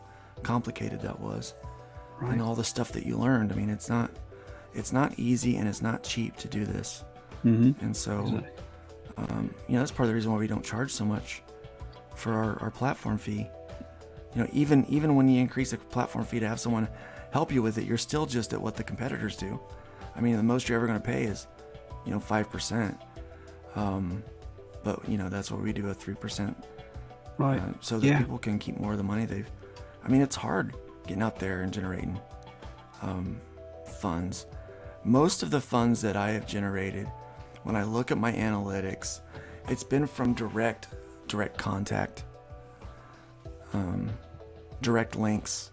complicated that was, and all the stuff that you learned. It's not easy, and it's not cheap to do this. Mm-hmm. And so, exactly. That's part of the reason why we don't charge so much for our platform fee. Even when you increase the platform fee to have someone help you with it, you're still just at what the competitors do. The most you're ever going to pay is, 5%. But that's what we do, a 3%. Right. So that people can keep more of the money they've. It's hard getting out there and generating funds. Most of the funds that I have generated, when I look at my analytics, it's been from direct contact, direct links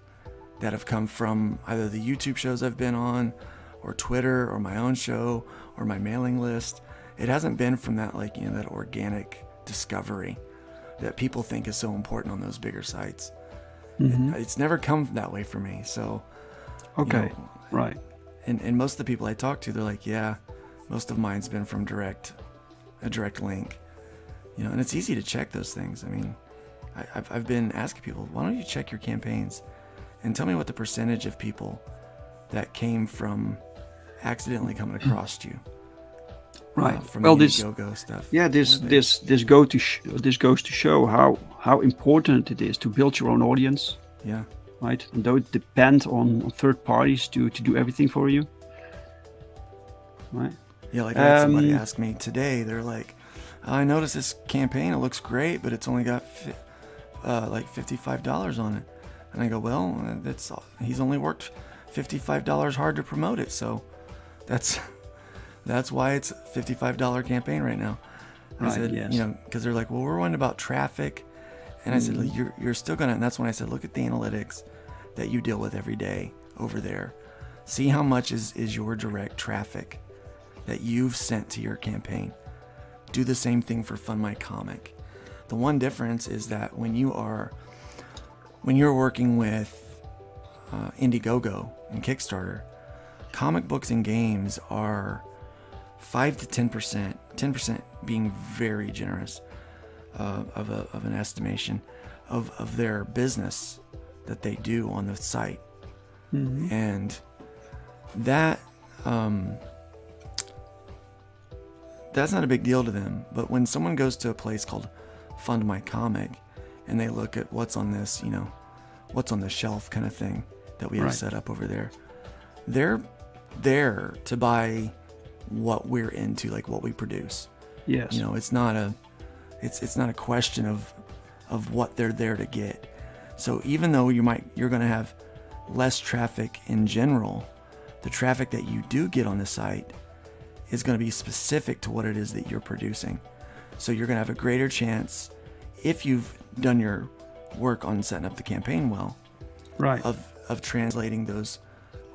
that have come from either the YouTube shows I've been on, or Twitter, or my own show, or my mailing list. It hasn't been from that, that organic discovery that people think is so important on those bigger sites. Mm-hmm. It's never come that way for me. So, okay, right. And most of the people I talk to, they're like, yeah, most of mine's been from a direct link. And it's easy to check those things. I've been asking people, why don't you check your campaigns and tell me what the percentage of people that came from accidentally coming across you. Right. From well, the this Indiegogo stuff. Yeah, this goes to show how important it is to build your own audience. Yeah. Right. And don't depend on third parties to do everything for you. Right. Yeah, like I had somebody ask me today. They're like, I noticed this campaign. It looks great, but it's only got $55 on it. And I go, well, he's only worked $55 hard to promote it, so that's why it's a $55 campaign right now. I said, yes. because they're like, well, we're worried about traffic, and I said, you're still gonna. And that's when I said, look at the analytics that you deal with every day over there. See how much is your direct traffic. that you've sent to your campaign. Do the same thing for Fund My Comic. The one difference is that when you're working with Indiegogo and Kickstarter, comic books and games are 5 to 10%, 10% being very generous of an estimation of their business that they do on the site. Mm-hmm. And that that's not a big deal to them. But when someone goes to a place called Fund My Comic and they look at what's on this, what's on the shelf kind of thing that we have set up over there, they're there to buy what we're into, like what we produce. Yes. It's not a question of what they're there to get. So even though you're going to have less traffic in general, the traffic that you do get on the site is going to be specific to what it is that you're producing. So you're going to have a greater chance, if you've done your work on setting up the campaign well, right, of translating those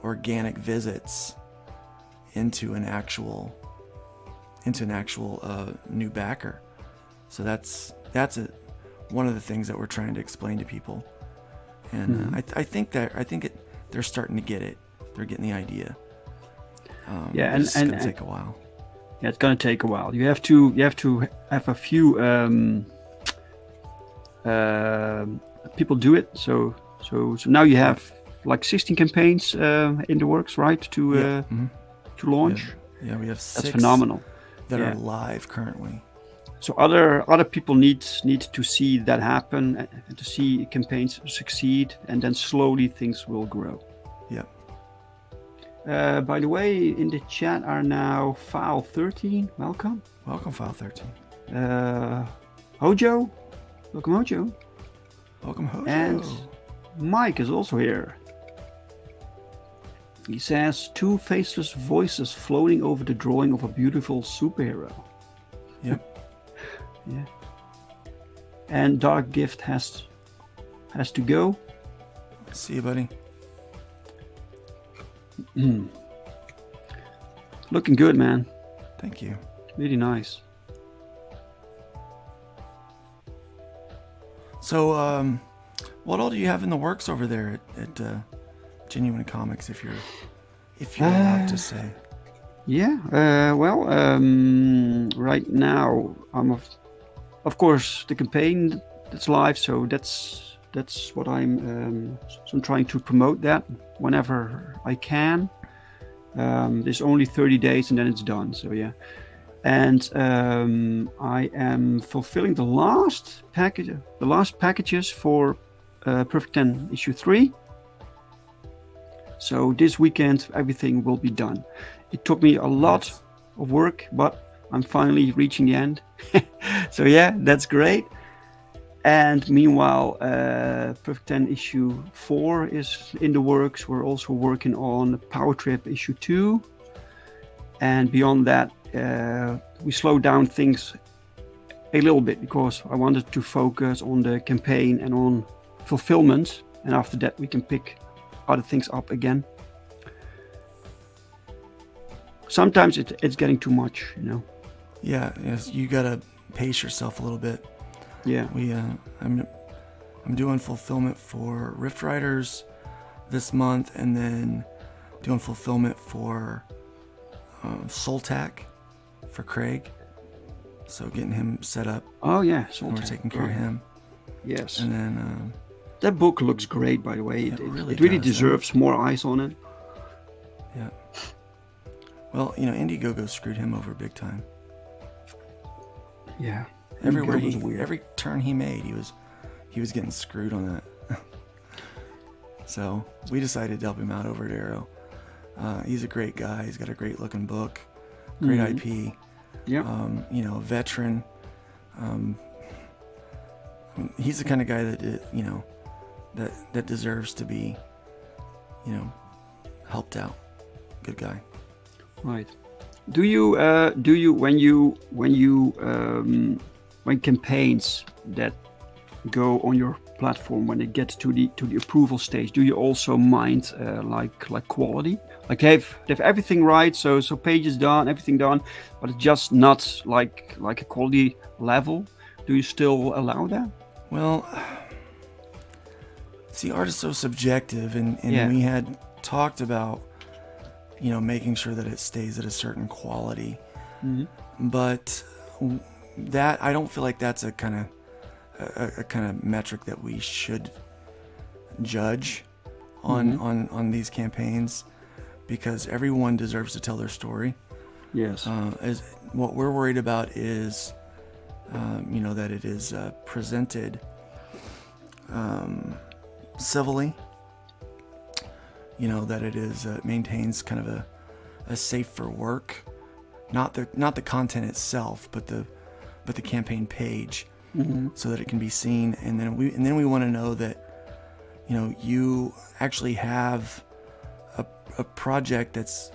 organic visits into an actual new backer. So that's one of the things that we're trying to explain to people, and I think they're starting to get it. They're getting the idea. Yeah, it's going to take a while. Yeah, it's going to take a while. You have to have a few people do it. So now you have like 16 campaigns in the works, right? To launch. Yeah, we have 6. That's phenomenal. That are live currently. So other people need to see that happen and to see campaigns succeed, and then slowly things will grow. Yep. By the way, in the chat are now File 13. Welcome. Welcome, File 13. Hojo. Welcome, Hojo. Welcome, Hojo. And Mike is also here. He says, 2 faceless voices floating over the drawing of a beautiful superhero. Yep. Yeah. And Dark Gift has to go. See you, buddy. Looking good, man. Thank you. Really nice. So, what all do you have in the works over there at Genuine Comics, if you're allowed to say? Yeah. Right now of course the campaign that's live, so that's what I'm trying to promote that whenever I can. There's only 30 days and then it's done, so yeah. And I am fulfilling the last packages for Perfect 10 issue 3. So this weekend everything will be done. It took me a lot of work, but I'm finally reaching the end. So yeah, that's great. And meanwhile, Perfect 10 issue 4 is in the works. We're also working on Power Trip issue 2. And beyond that, we slowed down things a little bit because I wanted to focus on the campaign and on fulfillment. And after that, we can pick other things up again. Sometimes it's getting too much, Yeah, yes, you gotta pace yourself a little bit. Yeah. I'm doing fulfillment for Rift Riders this month, and then doing fulfillment for Soltac for Craig. So getting him set up. Oh yeah, and we're taking care of him. Yes. And then that book looks great, by the way. It really does, deserves more eyes on it. Yeah. Well, Indiegogo screwed him over big time. Yeah. Every turn he made, he was getting screwed on that. So we decided to help him out over at Arrow. He's a great guy. He's got a great looking book, great IP. Yeah. A veteran. He's the kind of guy that deserves to be, helped out. Good guy. Right. Do you when campaigns that go on your platform when it gets to the approval stage? Do you also mind like quality? Like they have everything right, so pages done, everything done, but it's just not like a quality level. Do you still allow that? Well, see, art is so subjective, and Yeah. we had talked about, making sure that it stays at a certain quality. But that, I don't feel like that's a kind of metric that we should judge on these campaigns, because everyone deserves to tell their story. Yes. As what we're worried about is, that it is presented civilly. That it is maintains kind of a safe for work, not the content itself, but the campaign page, so that it can be seen. And then we want to know that you actually have a project that's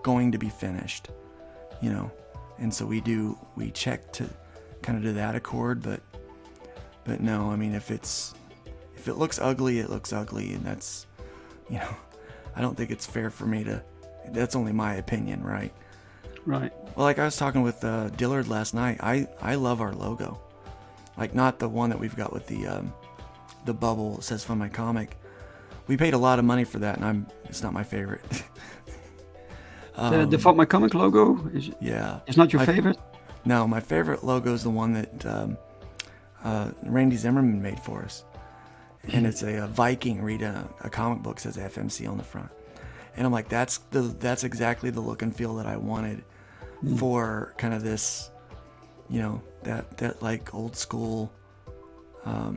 going to be finished, and so we check to kind of to that accord, but no, I mean, if it looks ugly, it looks ugly, and that's, I don't think it's fair for me to, that's only my opinion, right? Right. Well, like I was talking with Dillard last night, I love our logo, like not the one that we've got with the bubble that says Fund My Comic. We paid a lot of money for that, and it's not my favorite. The Fund My Comic logo is not your favorite? No, my favorite logo is the one that Randy Zimmerman made for us. And it's a Viking reading a comic book, says FMC on the front. And I'm like, that's exactly the look and feel that I wanted for kind of this, that like old school. I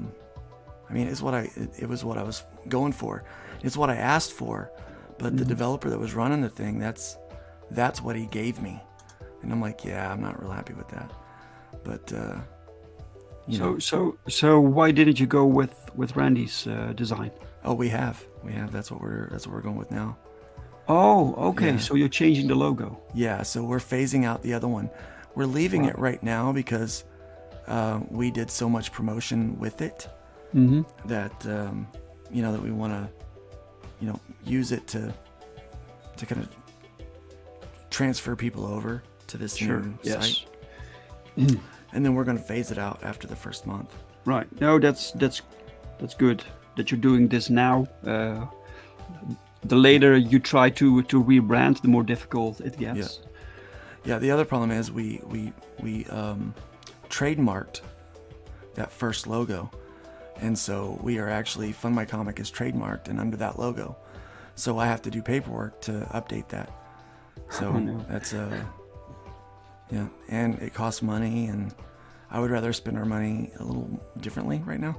mean, it was what I was going for. It's what I asked for, but the developer that was running the thing, that's what he gave me. And I'm like, yeah, I'm not real happy with that. But So why didn't you go with Randy's design? Oh, we have. That's what we're going with now. Oh, okay. Yeah. So you're changing the logo. Yeah. So we're phasing out the other one. We're leaving it right now because we did so much promotion with it that that we want to use it to kind of transfer people over to this new site. And then we're going to phase it out after the first month. Right. No, that's good that you're doing this now. The later you try to rebrand, the more difficult it gets. Yeah. The other problem is we trademarked that first logo, and so we are actually Fund My Comic is trademarked and under that logo. So I have to do paperwork to update that. So that's and it costs money, and I would rather spend our money a little differently right now.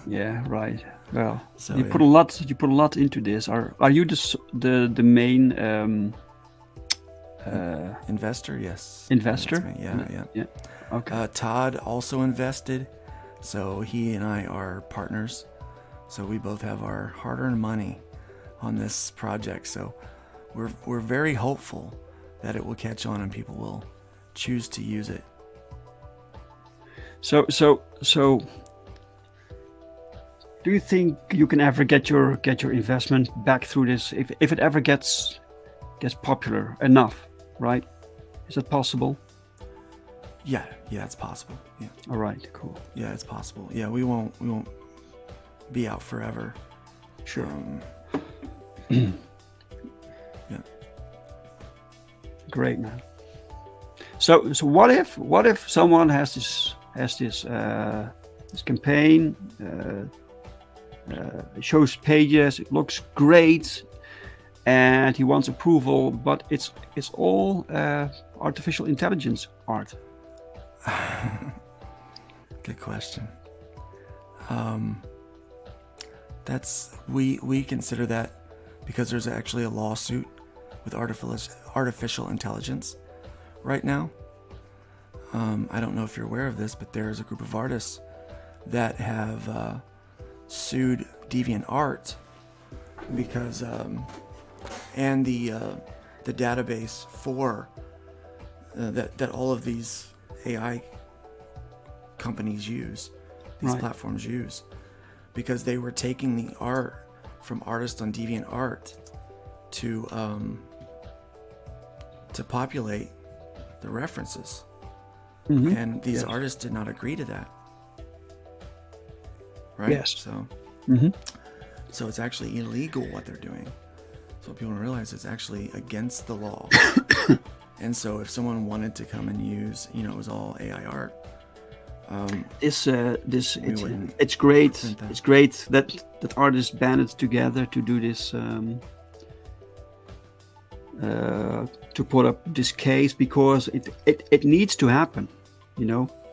Yeah, right. Well, so you put a lot into this. Are you the main investor? Yes. Investor? Yeah. Okay. Todd also invested, so he and I are partners. So we both have our hard-earned money on this project. So we're very hopeful that it will catch on and people will choose to use it. So do you think you can ever get your investment back through this if it ever gets popular enough, right? Is that possible? Yeah, it's possible. Yeah. All right, cool. Yeah, it's possible. Yeah, we won't be out forever. Sure. Yeah. Great, man. So what if someone has this campaign, shows pages, it looks great, and he wants approval, but it's all artificial intelligence art? Good question. That's we consider that because there's actually a lawsuit with artificial intelligence right now. I don't know if you're aware of this, but there's a group of artists that have sued DeviantArt because and the database for that all of these AI companies use, these platforms use, because they were taking the art from artists on DeviantArt to populate the references. And these artists did not agree to that. Right? Yes. So it's actually illegal what they're doing. So people don't realize it's actually against the law. And so if someone wanted to come and use, it was all AI art. It's wouldn't great. print that. It's great that artists banded together to do this, to put up this case, because it needs to happen.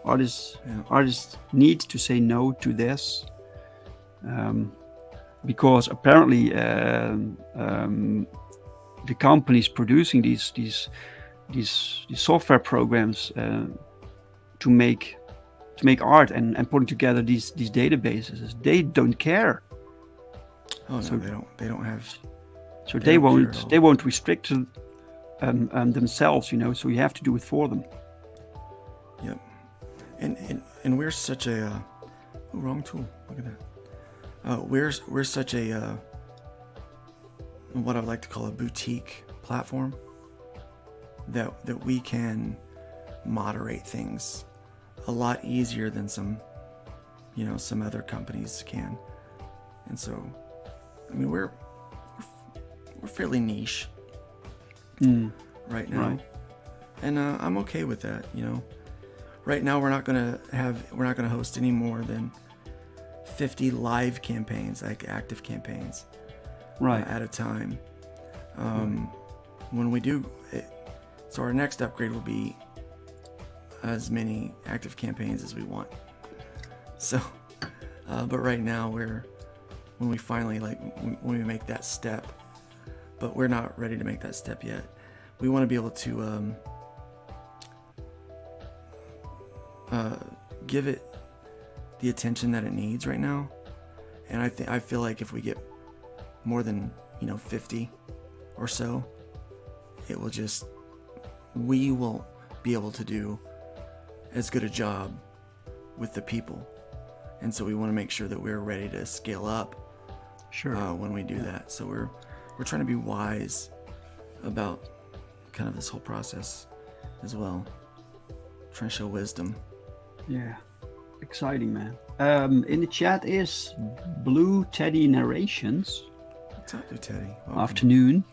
Artists need to say no to this, because apparently the companies producing these software programs to make art and putting together these databases, they don't care. Oh no, they don't have. So They don't care at all. they won't restrict themselves, so you have to do it for them. Yep. And we're such a wrong tool. Look at that. We're such a what I'd like to call a boutique platform that we can moderate things a lot easier than some other companies can. And so, we're fairly niche right now. Right. And I'm okay with that. Right now we're not gonna host any more than 50 live campaigns, like active campaigns, Right. at a time. When we do it, so our next upgrade will be as many active campaigns as we want. So, but right now when we finally when we make that step, but we're not ready to make that step yet. We want to be able to give it the attention that it needs right now. And I feel like if we get more than 50 or so, we will be able to do as good a job with the people. And so we want to make sure that we're ready to scale up when we do that. So we're trying to be wise about kind of this whole process as well. Trying to show wisdom. Yeah. Exciting, man. In the chat is Blue Teddy Narrations. What's up, Blue Teddy? Welcome. Afternoon.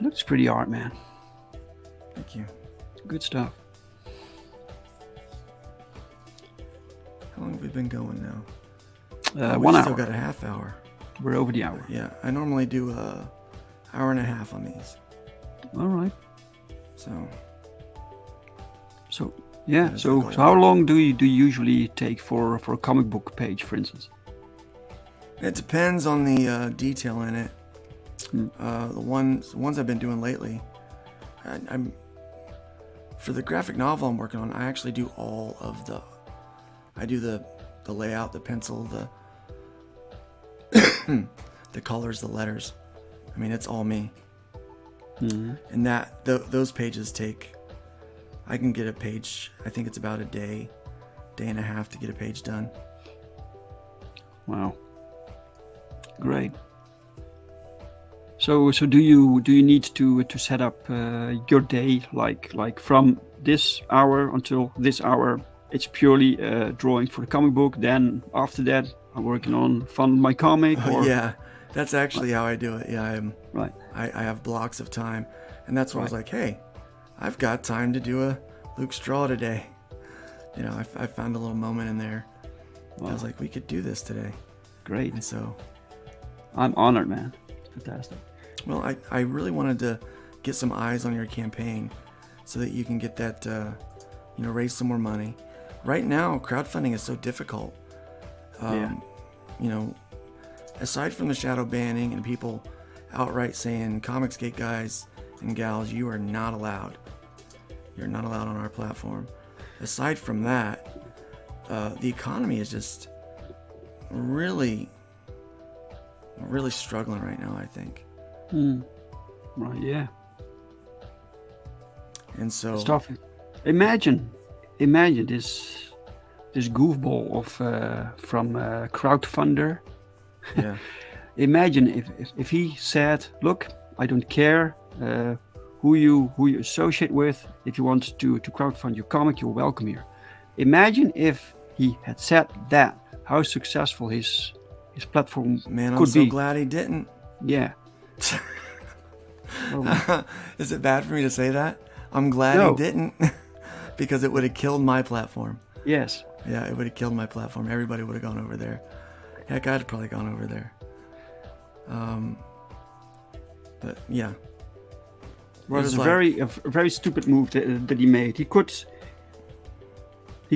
Looks pretty art, man. Thank you. Good stuff. How long have we been going now? 1 We've hour. still got a half hour. We're over the hour. Yeah, I normally do hour and a half on these. All right. So yeah. That is So the goal. how long do you usually take for a comic book page, for instance? it depends on the detail in it. The ones I've been doing lately, I'm for the graphic novel I'm working on. I actually do all of I do the layout, the pencil, the colors, the letters. It's all me. And those pages take. I can get a page. I think it's about a day and a half to get a page done. Wow. Great. So do you need to set up your day like from this hour until this hour? It's purely drawing for the comic book. Then after that, I'm working on fund my comic. Yeah, that's actually how I do it. Yeah, Right. I have blocks of time, and that's why I was like, hey, I've got time to do a Luke Straw today. I found a little moment in there. Wow. I was like, we could do this today. Great. And so, I'm honored, man. Fantastic. well, I really wanted to get some eyes on your campaign so that you can get that, raise some more money. Right now, crowdfunding is so difficult. Aside from the shadow banning and people outright saying, Comicsgate guys and gals, you are not allowed. You're not allowed on our platform. Aside from that, the economy is just really, really struggling right now, I think. Right. Yeah. And so, It's tough. Imagine this this goofball of from crowdfunder. Yeah. Imagine if he said, "Look, I don't care who you associate with. If you want to crowdfund your comic, you're welcome here." Imagine if he had said that. How successful his platform Man, I'm could so be. glad he didn't. Yeah. Well, Is it bad for me to say that? I'm glad No. he didn't, because it would have killed my platform. yes. Yeah, it would have killed my platform. Everybody would have gone over there. Heck, I'd have probably gone over there. But yeah. Well, It it's was a very stupid move that he made. He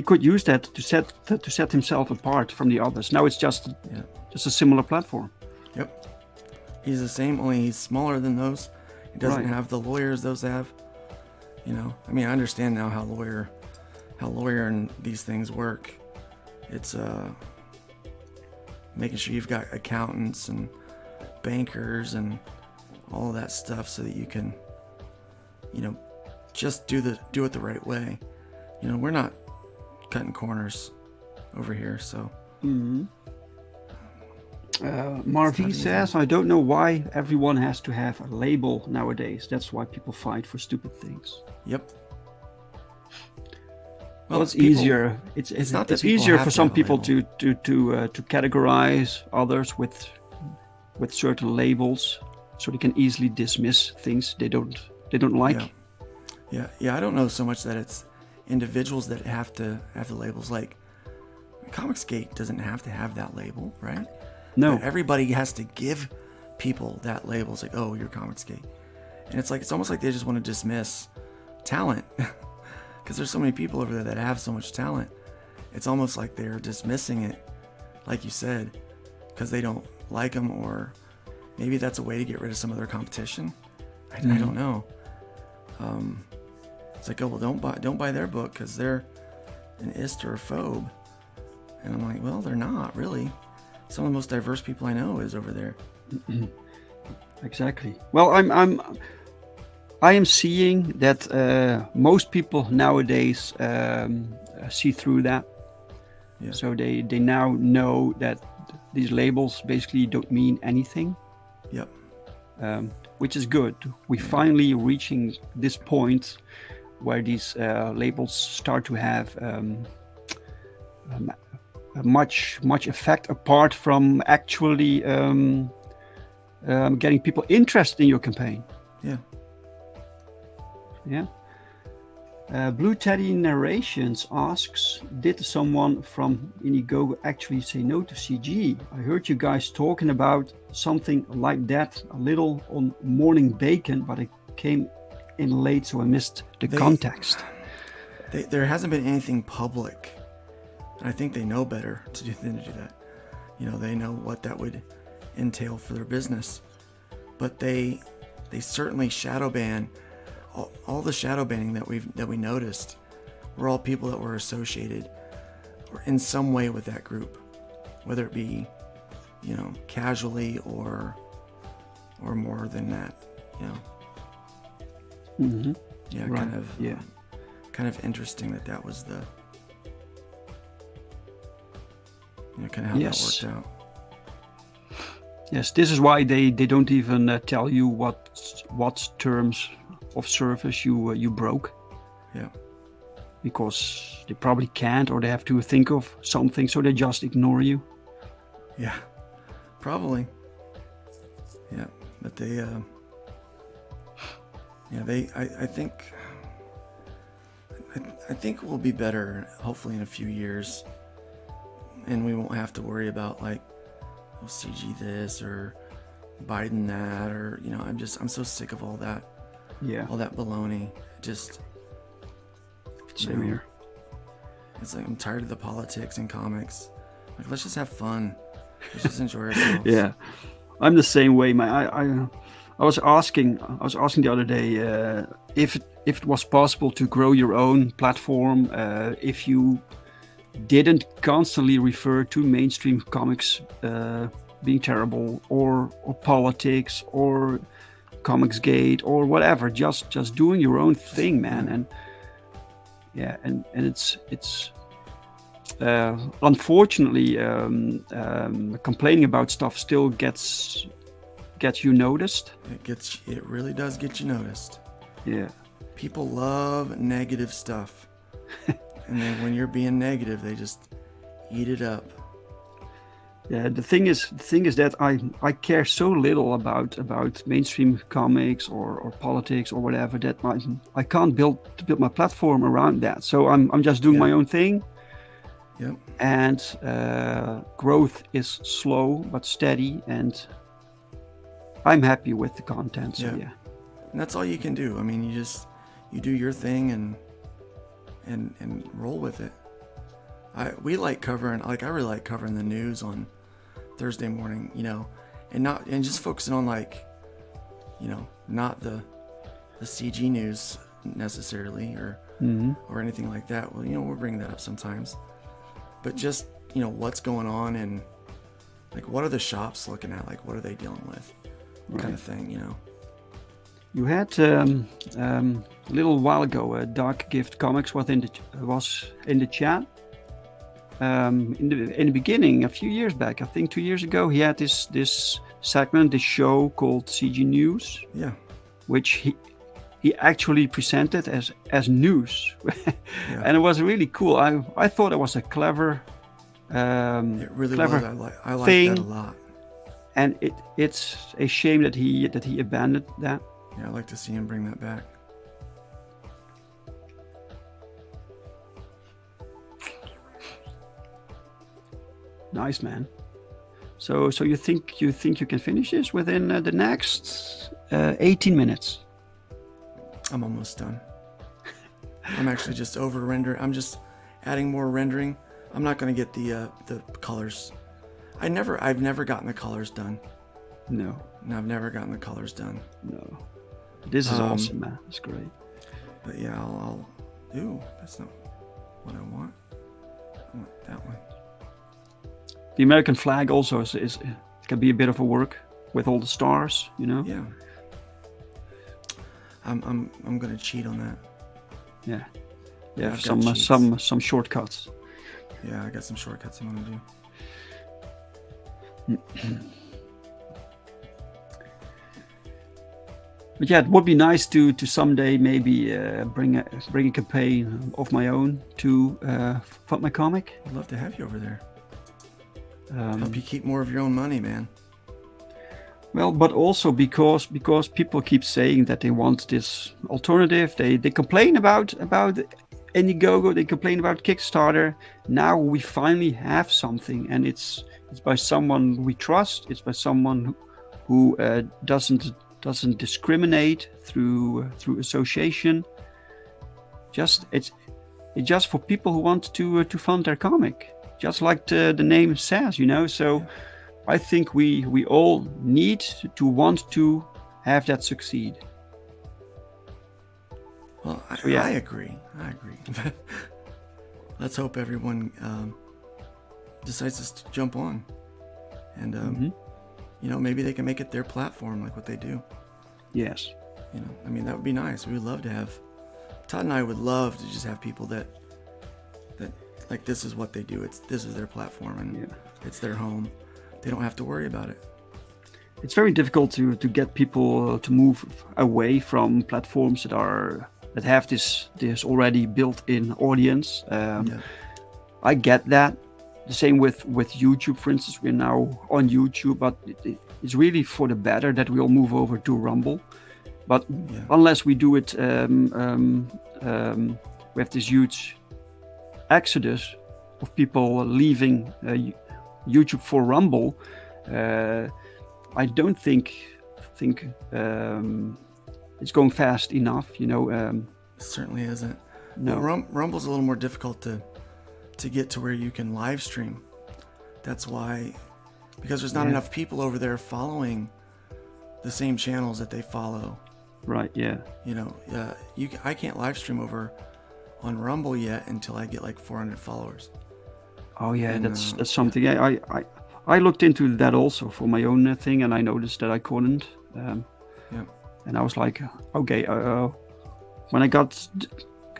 could use that to set himself apart from the others. Now it's just a similar platform. Yep. He's the same, only he's smaller than those. He doesn't Right. have the lawyers those have. You know, I mean, I understand now how lawyer and these things work. It's making sure you've got accountants and bankers and all of that stuff so that you can, you know, just do it the right way. You know, we're not cutting corners over here, so. Marv says, "I don't know why everyone has to have a label nowadays. That's why people fight for stupid things." Yep. Well, it's people- easier. It's not that it's people easier have for to some have a people label. to categorize others with certain labels, so they can easily dismiss things they don't like. Yeah. I don't know so much that it's individuals that have to have the labels. Like, Comicsgate doesn't have to have that label, right? No. But everybody has to give people that label. It's like, oh, you're Comicsgate. And it's almost like they just want to dismiss talent. Because there's so many people over there that have so much talent. It's almost like they're dismissing it, like you said, because they don't like them, or maybe that's a way to get rid of some of their competition. I don't know. It's like, oh, well, don't buy their book because they're an ist or a phobe. And I'm like, well, they're not really. Some of the most diverse people I know is over there. Exactly. Well, I am seeing that most people nowadays see through that. Yeah. So they now know that these labels basically don't mean anything. Yep. Which is good. We finally reaching this point where these labels start to have much effect apart from actually getting people interested in your campaign. Yeah. Yeah. Blue Teddy Narrations asks, did someone from Indiegogo actually say no to CG? I heard you guys talking about something like that a little on Morning Bacon, but I came in late, so I missed the context. There hasn't been anything public. I think they know better than to do that. You know, they know what that would entail for their business. But they certainly shadow ban. All the shadow banning that we noticed were all people that were associated or in some way with that group, whether it be, you know, casually or more than that, you know. Mm-hmm. Yeah, Right. kind of interesting that was the, you know, kind of how that worked out. Yes, this is why they don't even tell you what terms of service you broke. Yeah. Because they probably can't, or they have to think of something, so they just ignore you. Yeah, probably. Yeah, but they, I think we'll be better, hopefully in a few years, and we won't have to worry about like, oh, CG this or Biden that, or, you know, I'm so sick of all that. Yeah. All that baloney. Same here. It's like I'm tired of the politics in comics. Like, let's just have fun. Let's just enjoy ourselves. Yeah, I'm the same way. I was asking the other day if it was possible to grow your own platform if you didn't constantly refer to mainstream comics being terrible, or politics, or Comicsgate, or whatever. Just doing your own thing, man. And yeah, and it's unfortunately, complaining about stuff still gets you noticed. It really does get you noticed. Yeah. People love negative stuff. And then when you're being negative, they just eat it up. Yeah, the thing is that I care so little about mainstream comics or politics or whatever, that I can't build my platform around that. So I'm just doing my own thing. Yep. And growth is slow but steady, and I'm happy with the content. So yeah. And that's all you can do. I mean, you do your thing and roll with it. I really like covering the news on Thursday morning, and just focusing on not the CG news necessarily or anything like that. Well, we'll bring that up sometimes, but just what's going on, and what are the shops looking at, what are they dealing with, kind of thing. You had a little while ago, Dark Gift Comics was in the chat. In the beginning, a few years back, I think 2 years ago, he had this segment, this show called CG News. Yeah. Which he actually presented as news. And it was really cool. I thought it was a clever it really clever was. I like thing. that a lot. And it's a shame that he abandoned that. Yeah, I'd like to see him bring that back. Nice, man. So you think you can finish this within the next 18 minutes? I'm almost done. I'm actually just over rendering. I'm just adding more rendering. I'm not going to get the colors. I've never gotten the colors done. No, I've never gotten the colors done. No. This is awesome, man. It's great. But yeah, I'll. Ooh, that's not what I want. I want that one. The American flag also can be a bit of a work with all the stars, Yeah. I'm gonna cheat on that. Yeah. Yeah, some shortcuts. Yeah, I got some shortcuts I'm gonna do. But yeah, it would be nice to someday maybe bring a campaign of my own to fund my comic. I'd love to have you over there. Help you keep more of your own money, man. Well, but also because people keep saying that they want this alternative. They complain about Indiegogo. They complain about Kickstarter. Now we finally have something, and it's by someone we trust. It's by someone who doesn't discriminate through association. It's just for people who want to fund their comic, just like the name says, So I think we all need to want to have that succeed. Well, I agree. Let's hope everyone decides to jump on, and maybe they can make it their platform, like what they do. Yes. That would be nice. We would love to have. Todd and I would love to just have people that this is what they do. This is their platform, and it's their home. They don't have to worry about it. It's very difficult to get people to move away from platforms that have this already built-in audience. I get that. The same with YouTube, for instance. We're now on YouTube, but it's really for the better that we all move over to Rumble. But unless we do it, we have this huge exodus of people leaving YouTube for Rumble. I don't think it's going fast enough. Certainly isn't. No. Well, Rumble's a little more difficult to get to where you can live stream. That's why, because there's not enough people over there following the same channels that they follow. Right. Yeah. I can't live stream over on Rumble yet until I get 400 followers. Oh yeah, and, that's something. I looked into that also for my own thing, and I noticed that I couldn't. And I was like, okay, when I got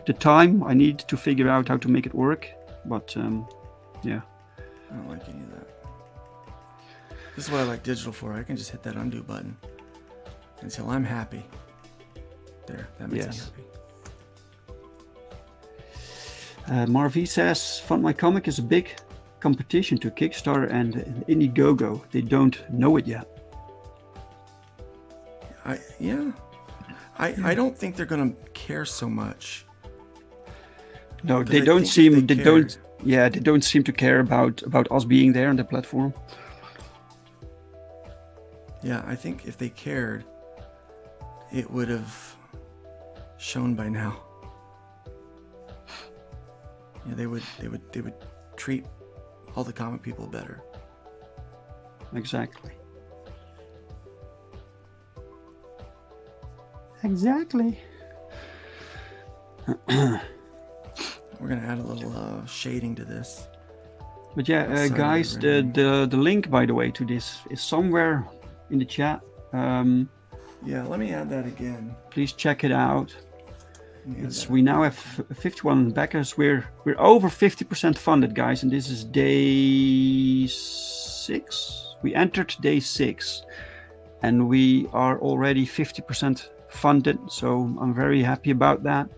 the time, I need to figure out how to make it work. But Yeah. I don't like any of that. This is what I like digital for. I can just hit that undo button until I'm happy. There, that makes me happy. Marv says, Fund My Comic is a big competition to Kickstarter and Indiegogo. They don't know it yet. I don't think they're gonna care so much. No, they don't seem. They don't. Yeah, they don't seem to care about us being there on the platform. Yeah, I think if they cared, it would have shown by now. Yeah, they would treat all the comic people better. Exactly. Exactly. We're gonna add a little shading to this. But yeah, guys, the link, by the way, to this is somewhere in the chat. Yeah, let me add that again. Please check it out. We now have 51 backers. We're over 50% funded, guys, and this is day 6. We entered day 6, and we are already 50% funded. So I'm very happy about that.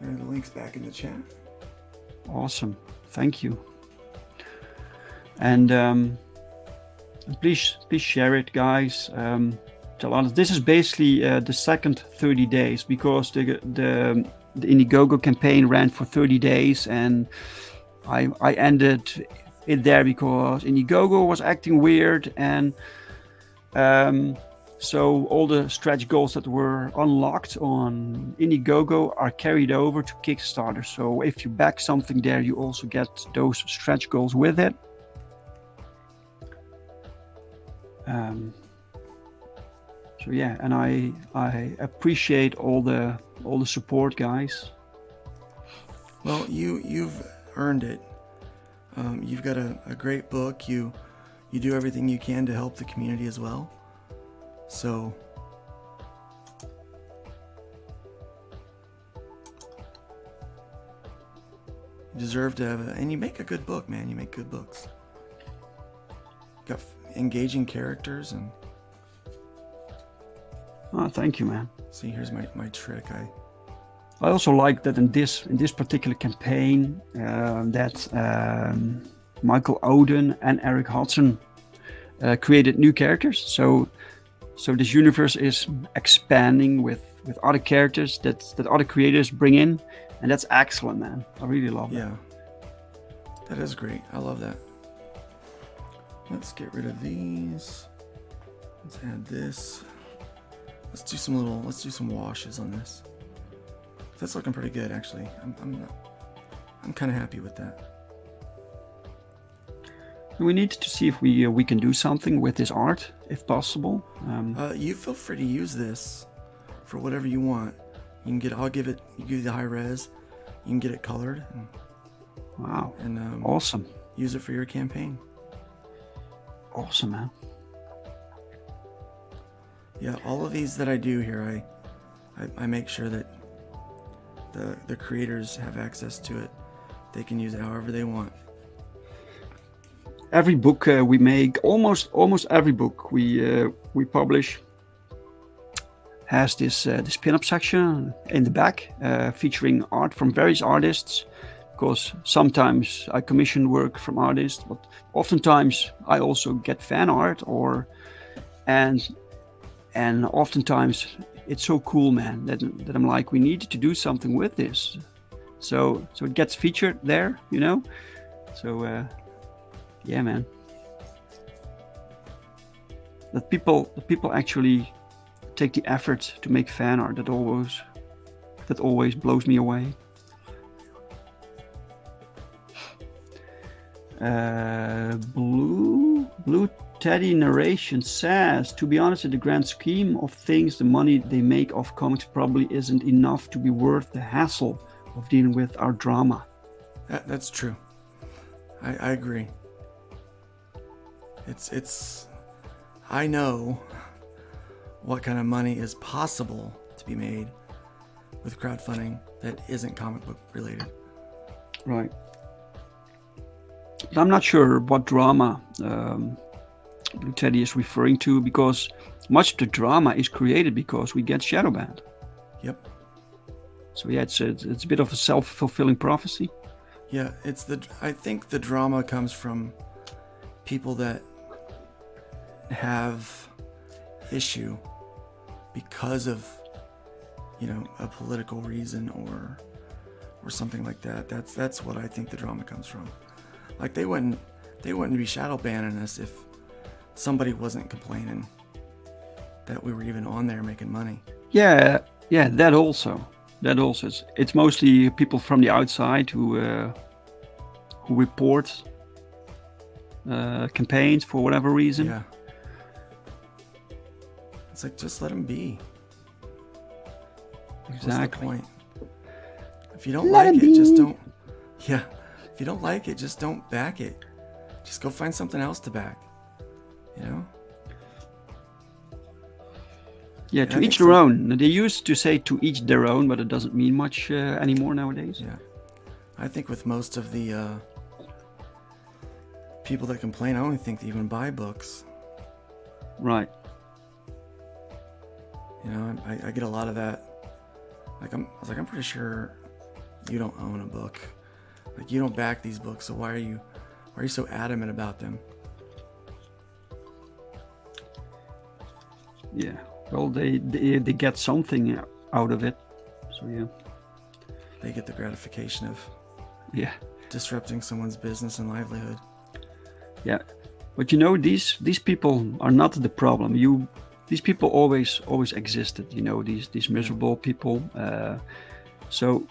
And the link's back in the chat. Awesome, thank you. And please share it, guys. Tell others. This is basically the second 30 days because the Indiegogo campaign ran for 30 days, and I ended it there because Indiegogo was acting weird, and so all the stretch goals that were unlocked on Indiegogo are carried over to Kickstarter. So if you back something there, you also get those stretch goals with it. So yeah, and I appreciate all the support, guys. Well, you've earned it. You've got a great book. You do everything you can to help the community as well. So you deserve to have and you make a good book, man. You make good books. Got engaging characters and. Oh, thank you, man. See, here's my trick. I also like that in this particular campaign that Michael Oden and Eric Hodson created new characters. So this universe is expanding with other characters that other creators bring in, and that's excellent, man. I really love that. Yeah, that is great. I love that. Let's get rid of these. Let's add this. Let's do some washes on this. That's looking pretty good, actually. I'm kind of happy with that. We need to see if we can do something with this art, if possible. You feel free to use this for whatever you want. You can get. I'll give you the high res. You can get it colored. Wow. And awesome. Use it for your campaign. Awesome, man. Yeah, all of these that I do here, I make sure that the creators have access to it. They can use it however they want. Every book we make, almost every book we publish, has this pin-up section in the back featuring art from various artists. Because sometimes I commission work from artists, but oftentimes I also get fan art and oftentimes it's so cool, man, that I'm like, we need to do something with this. So it gets featured there, you know. So yeah, man. That people actually take the effort to make fan art, that always blows me away. Blue Teddy Narration says, to be honest, in the grand scheme of things, the money they make off comics probably isn't enough to be worth the hassle of dealing with our drama. That's true. I agree. It's I know what kind of money is possible to be made with crowdfunding that isn't comic book related. Right. But I'm not sure what drama Blue Teddy is referring to, because much of the drama is created because we get shadow banned. Yep. So yeah, it's a bit of a self-fulfilling prophecy. Yeah, I think the drama comes from people that have issue because of, a political reason or something like that. That's what I think the drama comes from. Like they wouldn't be shadow banning us if somebody wasn't complaining that we were even on there making money. Yeah, that also. It's mostly people from the outside who report campaigns for whatever reason. Yeah. It's like, just let them be. Exactly. What's the point? If you don't like it, just don't. Yeah. If you don't like it, just don't back it. Just go find something else to back. Yeah, to each their own. They used to say to each their own, but it doesn't mean much anymore nowadays. Yeah. I think with most of the people that complain, I don't think they even buy books. Right. I get a lot of that. I'm pretty sure you don't own a book. Like, you don't back these books, so why are you so adamant about them? Yeah. Well, they get something out of it, so yeah. They get the gratification of disrupting someone's business and livelihood. Yeah, but these people are not the problem. These people always existed. These miserable people. So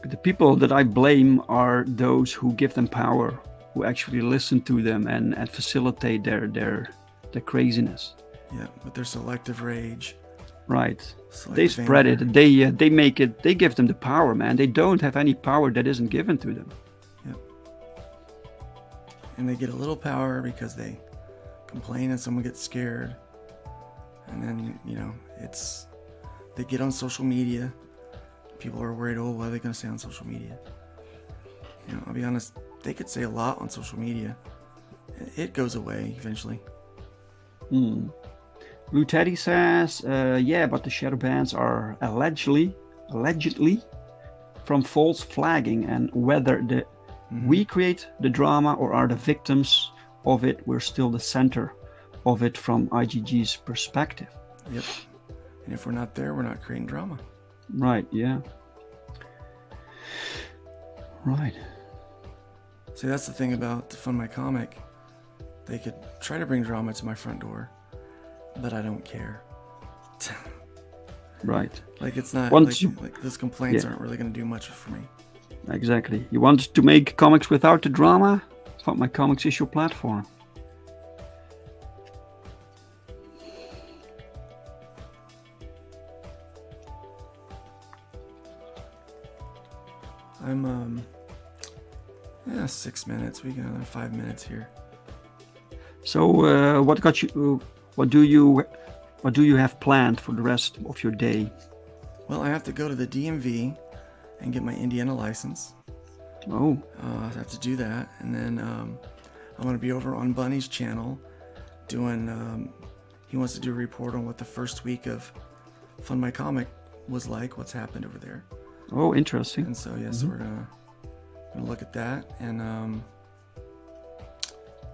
the people that I blame are those who give them power, who actually listen to them and facilitate their craziness. Yeah, with their selective rage. Right. They spread it. They make it. They give them the power, man. They don't have any power that isn't given to them. Yep. And they get a little power because they complain and someone gets scared. And then, they get on social media. People are worried, what are they going to say on social media? I'll be honest, they could say a lot on social media. It goes away eventually. Blue Teddy says, but the shadow bans are allegedly from false flagging, and whether we create the drama or are the victims of it, we're still the center of it from IGG's perspective. Yep. And if we're not there, we're not creating drama. Right, yeah. Right. See, that's the thing about Fund My Comic. They could try to bring drama to my front door, but I don't care. Right. Like, it's not like those complaints aren't really going to do much for me. Exactly. You want to make comics without the drama? Fund My Comics is your platform. I'm 6 minutes. We got another 5 minutes here. So what do you have planned for the rest of your day? Well, I have to go to the DMV and get my Indiana license. Oh. I have to do that, and then I'm going to be over on Bunny's channel doing. He wants to do a report on what the first week of Fund My Comic was like, what's happened over there. Oh, interesting. And so so we're gonna look at that, and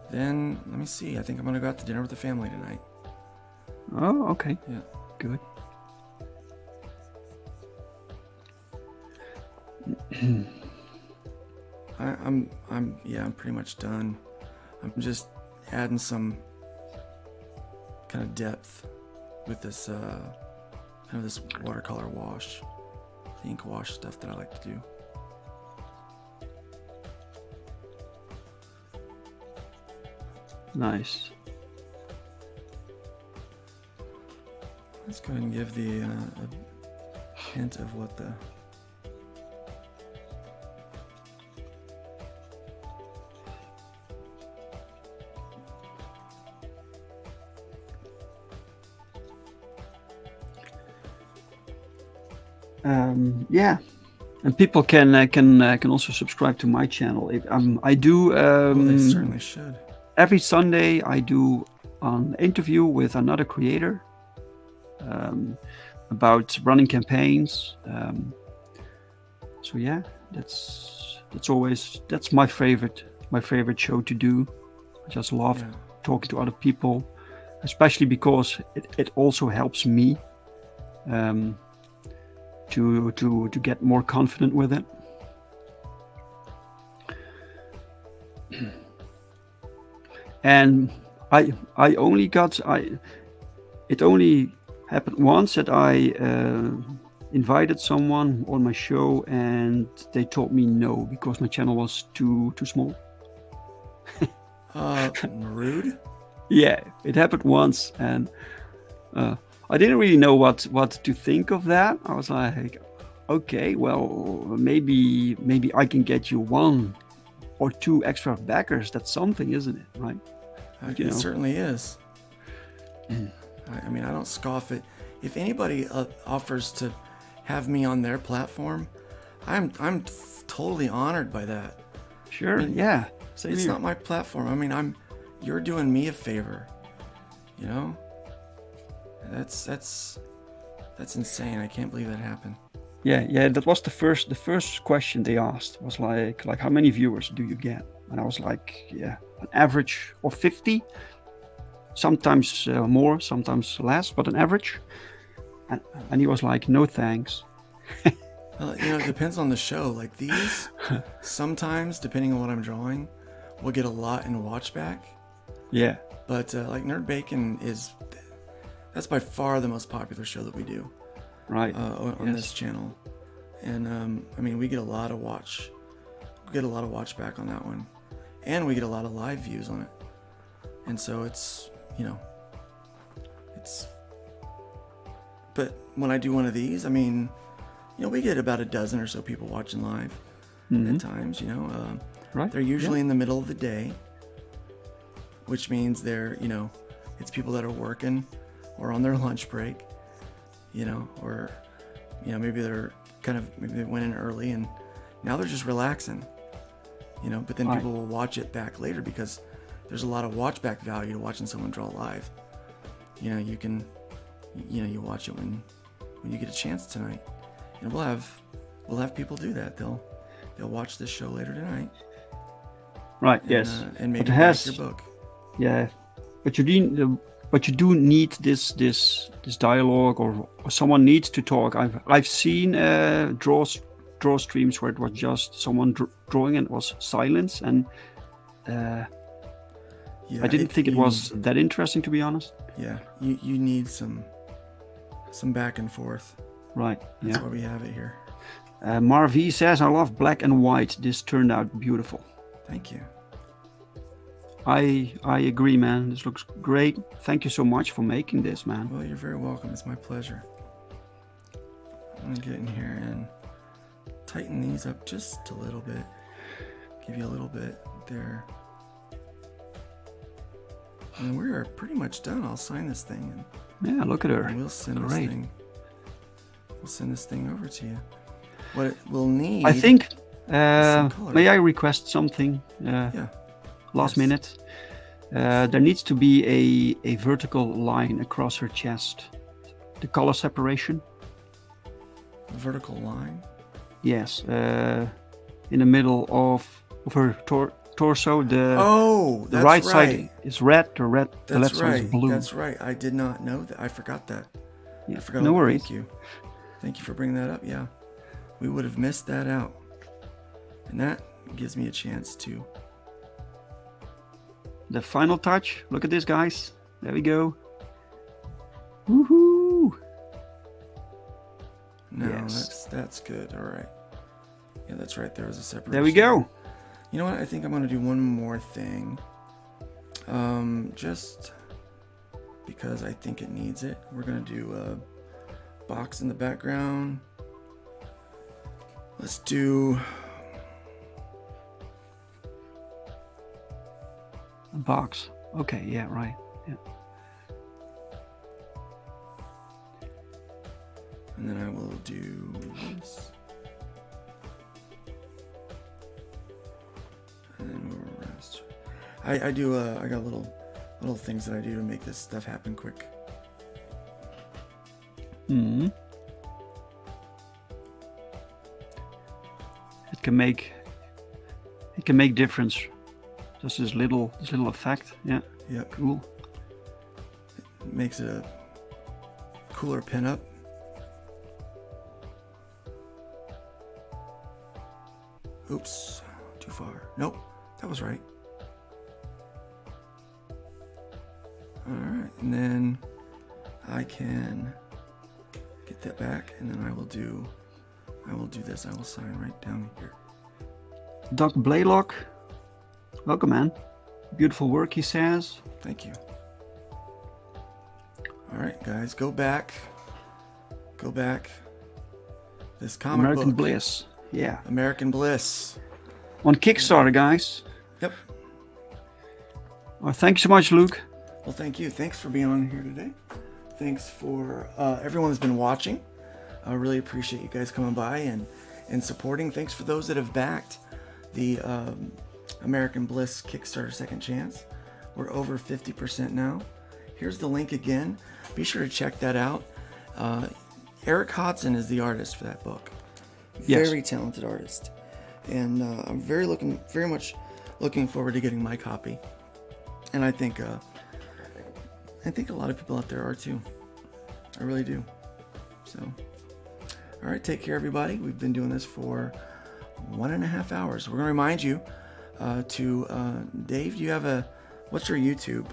then let me see. I think I'm gonna go out to dinner with the family tonight. Oh, okay. Yeah. Good. I'm pretty much done. I'm just adding some kind of depth with this kind of this watercolor wash, the ink wash stuff that I like to do. Nice. Let's go ahead and give the a hint of what the Yeah. And people can also subscribe to my channel. I do. They certainly should. Every Sunday, I do an interview with another creator about running campaigns. So yeah, that's my favorite show to do. I just love talking to other people, especially because it also helps me to get more confident with it. And it only happened once that I invited someone on my show and they told me no because my channel was too small. Rude. Yeah, it happened once, and I didn't really know what to think of that. I was like, okay, well, maybe I can get you 1 or 2 extra backers. That's something, isn't it? Right? It certainly is. I mean, I don't scoff it. If anybody offers to have me on their platform, I'm totally honored by that. Sure. I mean, yeah. It's not my platform. I mean, you're doing me a favor. You know? That's insane. I can't believe that happened. Yeah. That was the first question they asked was like how many viewers do you get? And I was like, yeah, an average of 50. Sometimes more, sometimes less, but an average. And he was like, no thanks. Well, it depends on the show. Like these, sometimes, depending on what I'm drawing, we'll get a lot in watch back. Yeah. But like Nerd Bacon that's by far the most popular show that we do. Right. On this channel. And I mean, we get a lot of watch back on that one. And we get a lot of live views on it. And so it's but when I do one of these, I mean, we get about a dozen or so people watching live at times, Right. They're usually in the middle of the day, which means they're, it's people that are working or on their lunch break, or, maybe maybe they went in early and now they're just relaxing, but then people will watch it back later because there's a lot of watch back value to watching someone draw live. You can, you watch it when you get a chance tonight, and we'll have people do that. They'll watch this show later tonight. Right. Yes. And maybe back your book. Yeah, but you do need this dialogue, or someone needs to talk. I've seen draw streams where it was just someone drawing and it was silence, and I didn't think it was that interesting, to be honest. Yeah, you need some back and forth. Right. That's why we have it here. Marv says, "I love black and white. This turned out beautiful." Thank you. I agree, man. This looks great. Thank you so much for making this, man. Well, you're very welcome. It's my pleasure. I'm gonna get in here and tighten these up just a little bit. Give you a little bit there. And we're pretty much done. I'll sign this thing Yeah, look at her. and we'll send this thing. We'll send this thing over to you. What it will need. I think. some color. May I request something? Yeah. Last Yes. minute. There needs to be a vertical line across her chest. The color separation. A vertical line. Yes. In the middle of her torso. That's The right right. side is red. The left That's side is right. blue. That's right. I did not know that. I forgot that. Yeah, I forgot. no worries. Thank you. Thank you for bringing that up. Yeah. We would have missed that out. And that gives me a chance to. The final touch. Look at this, guys. There we go. Woohoo! No, Yes. that's good. All right. Yeah, that's right. There was a separation. There we go. You know what? I think I'm going to do one more thing. Just because I think it needs it. We're going to do a box in the background. Let's do... A box. Okay, yeah, right. Yeah. And then I will do this. I do. I got little things that I do to make this stuff happen quick. Hmm. It can make difference. Just this little effect. Yeah. Yep. Cool. It makes it a cooler pinup. Oops, too far. Nope, that was right. All right, and then I can get that back, and then I will do this. I will sign right down here. Doc Blaylock, welcome, man. Beautiful work, he says. Thank you. All right, guys, go back. This comic American book. Bliss. Yeah. American Bliss. On Kickstarter, guys. Yep. Well, thank you so much, Luke. Well, thank you. Thanks for being on here today. Thanks for everyone that's been watching. I really appreciate you guys coming by and supporting. Thanks for those that have backed the American Bliss Kickstarter Second Chance. We're over 50% now. Here's the link again. Be sure to check that out. Eric Hodson is the artist for that book. Yes. Very talented artist. And I'm very much looking forward to getting my copy. And I think a lot of people out there are too. I really do. So, all right, take care, everybody. We've been doing this for 1.5 hours. We're gonna remind you Dave. Do you have what's your YouTube?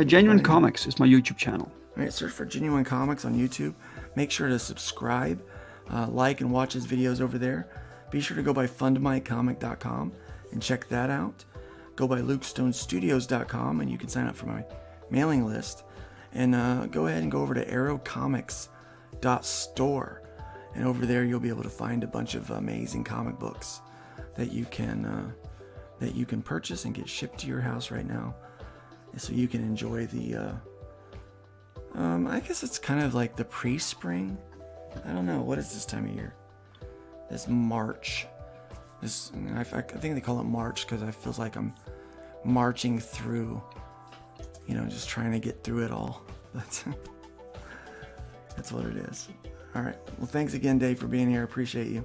Genuine Comics is my YouTube channel. All right, search for Genuine Comics on YouTube. Make sure to subscribe, like, and watch his videos over there. Be sure to go by fundmycomic.com and check that out. Go by lukestonestudios.com and you can sign up for my mailing list. And go ahead and go over to arrowcomics.store. And over there you'll be able to find a bunch of amazing comic books that you can purchase and get shipped to your house right now. So you can enjoy the I guess it's kind of like the pre-spring. I don't know, what is this time of year? This March. I think they call it March because it feels like I'm marching through, just trying to get through it all. That's what it is. All right. Well, thanks again, Dave, for being here. I appreciate you.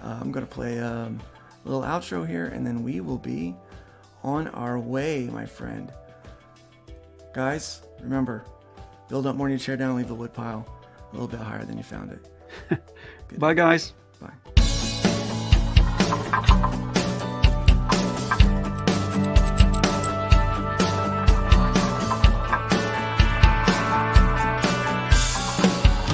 I'm going to play a little outro here, and then we will be on our way, my friend. Guys, remember, build up more than you tear down, leave the wood pile a little bit higher than you found it. Bye, guys. Bye.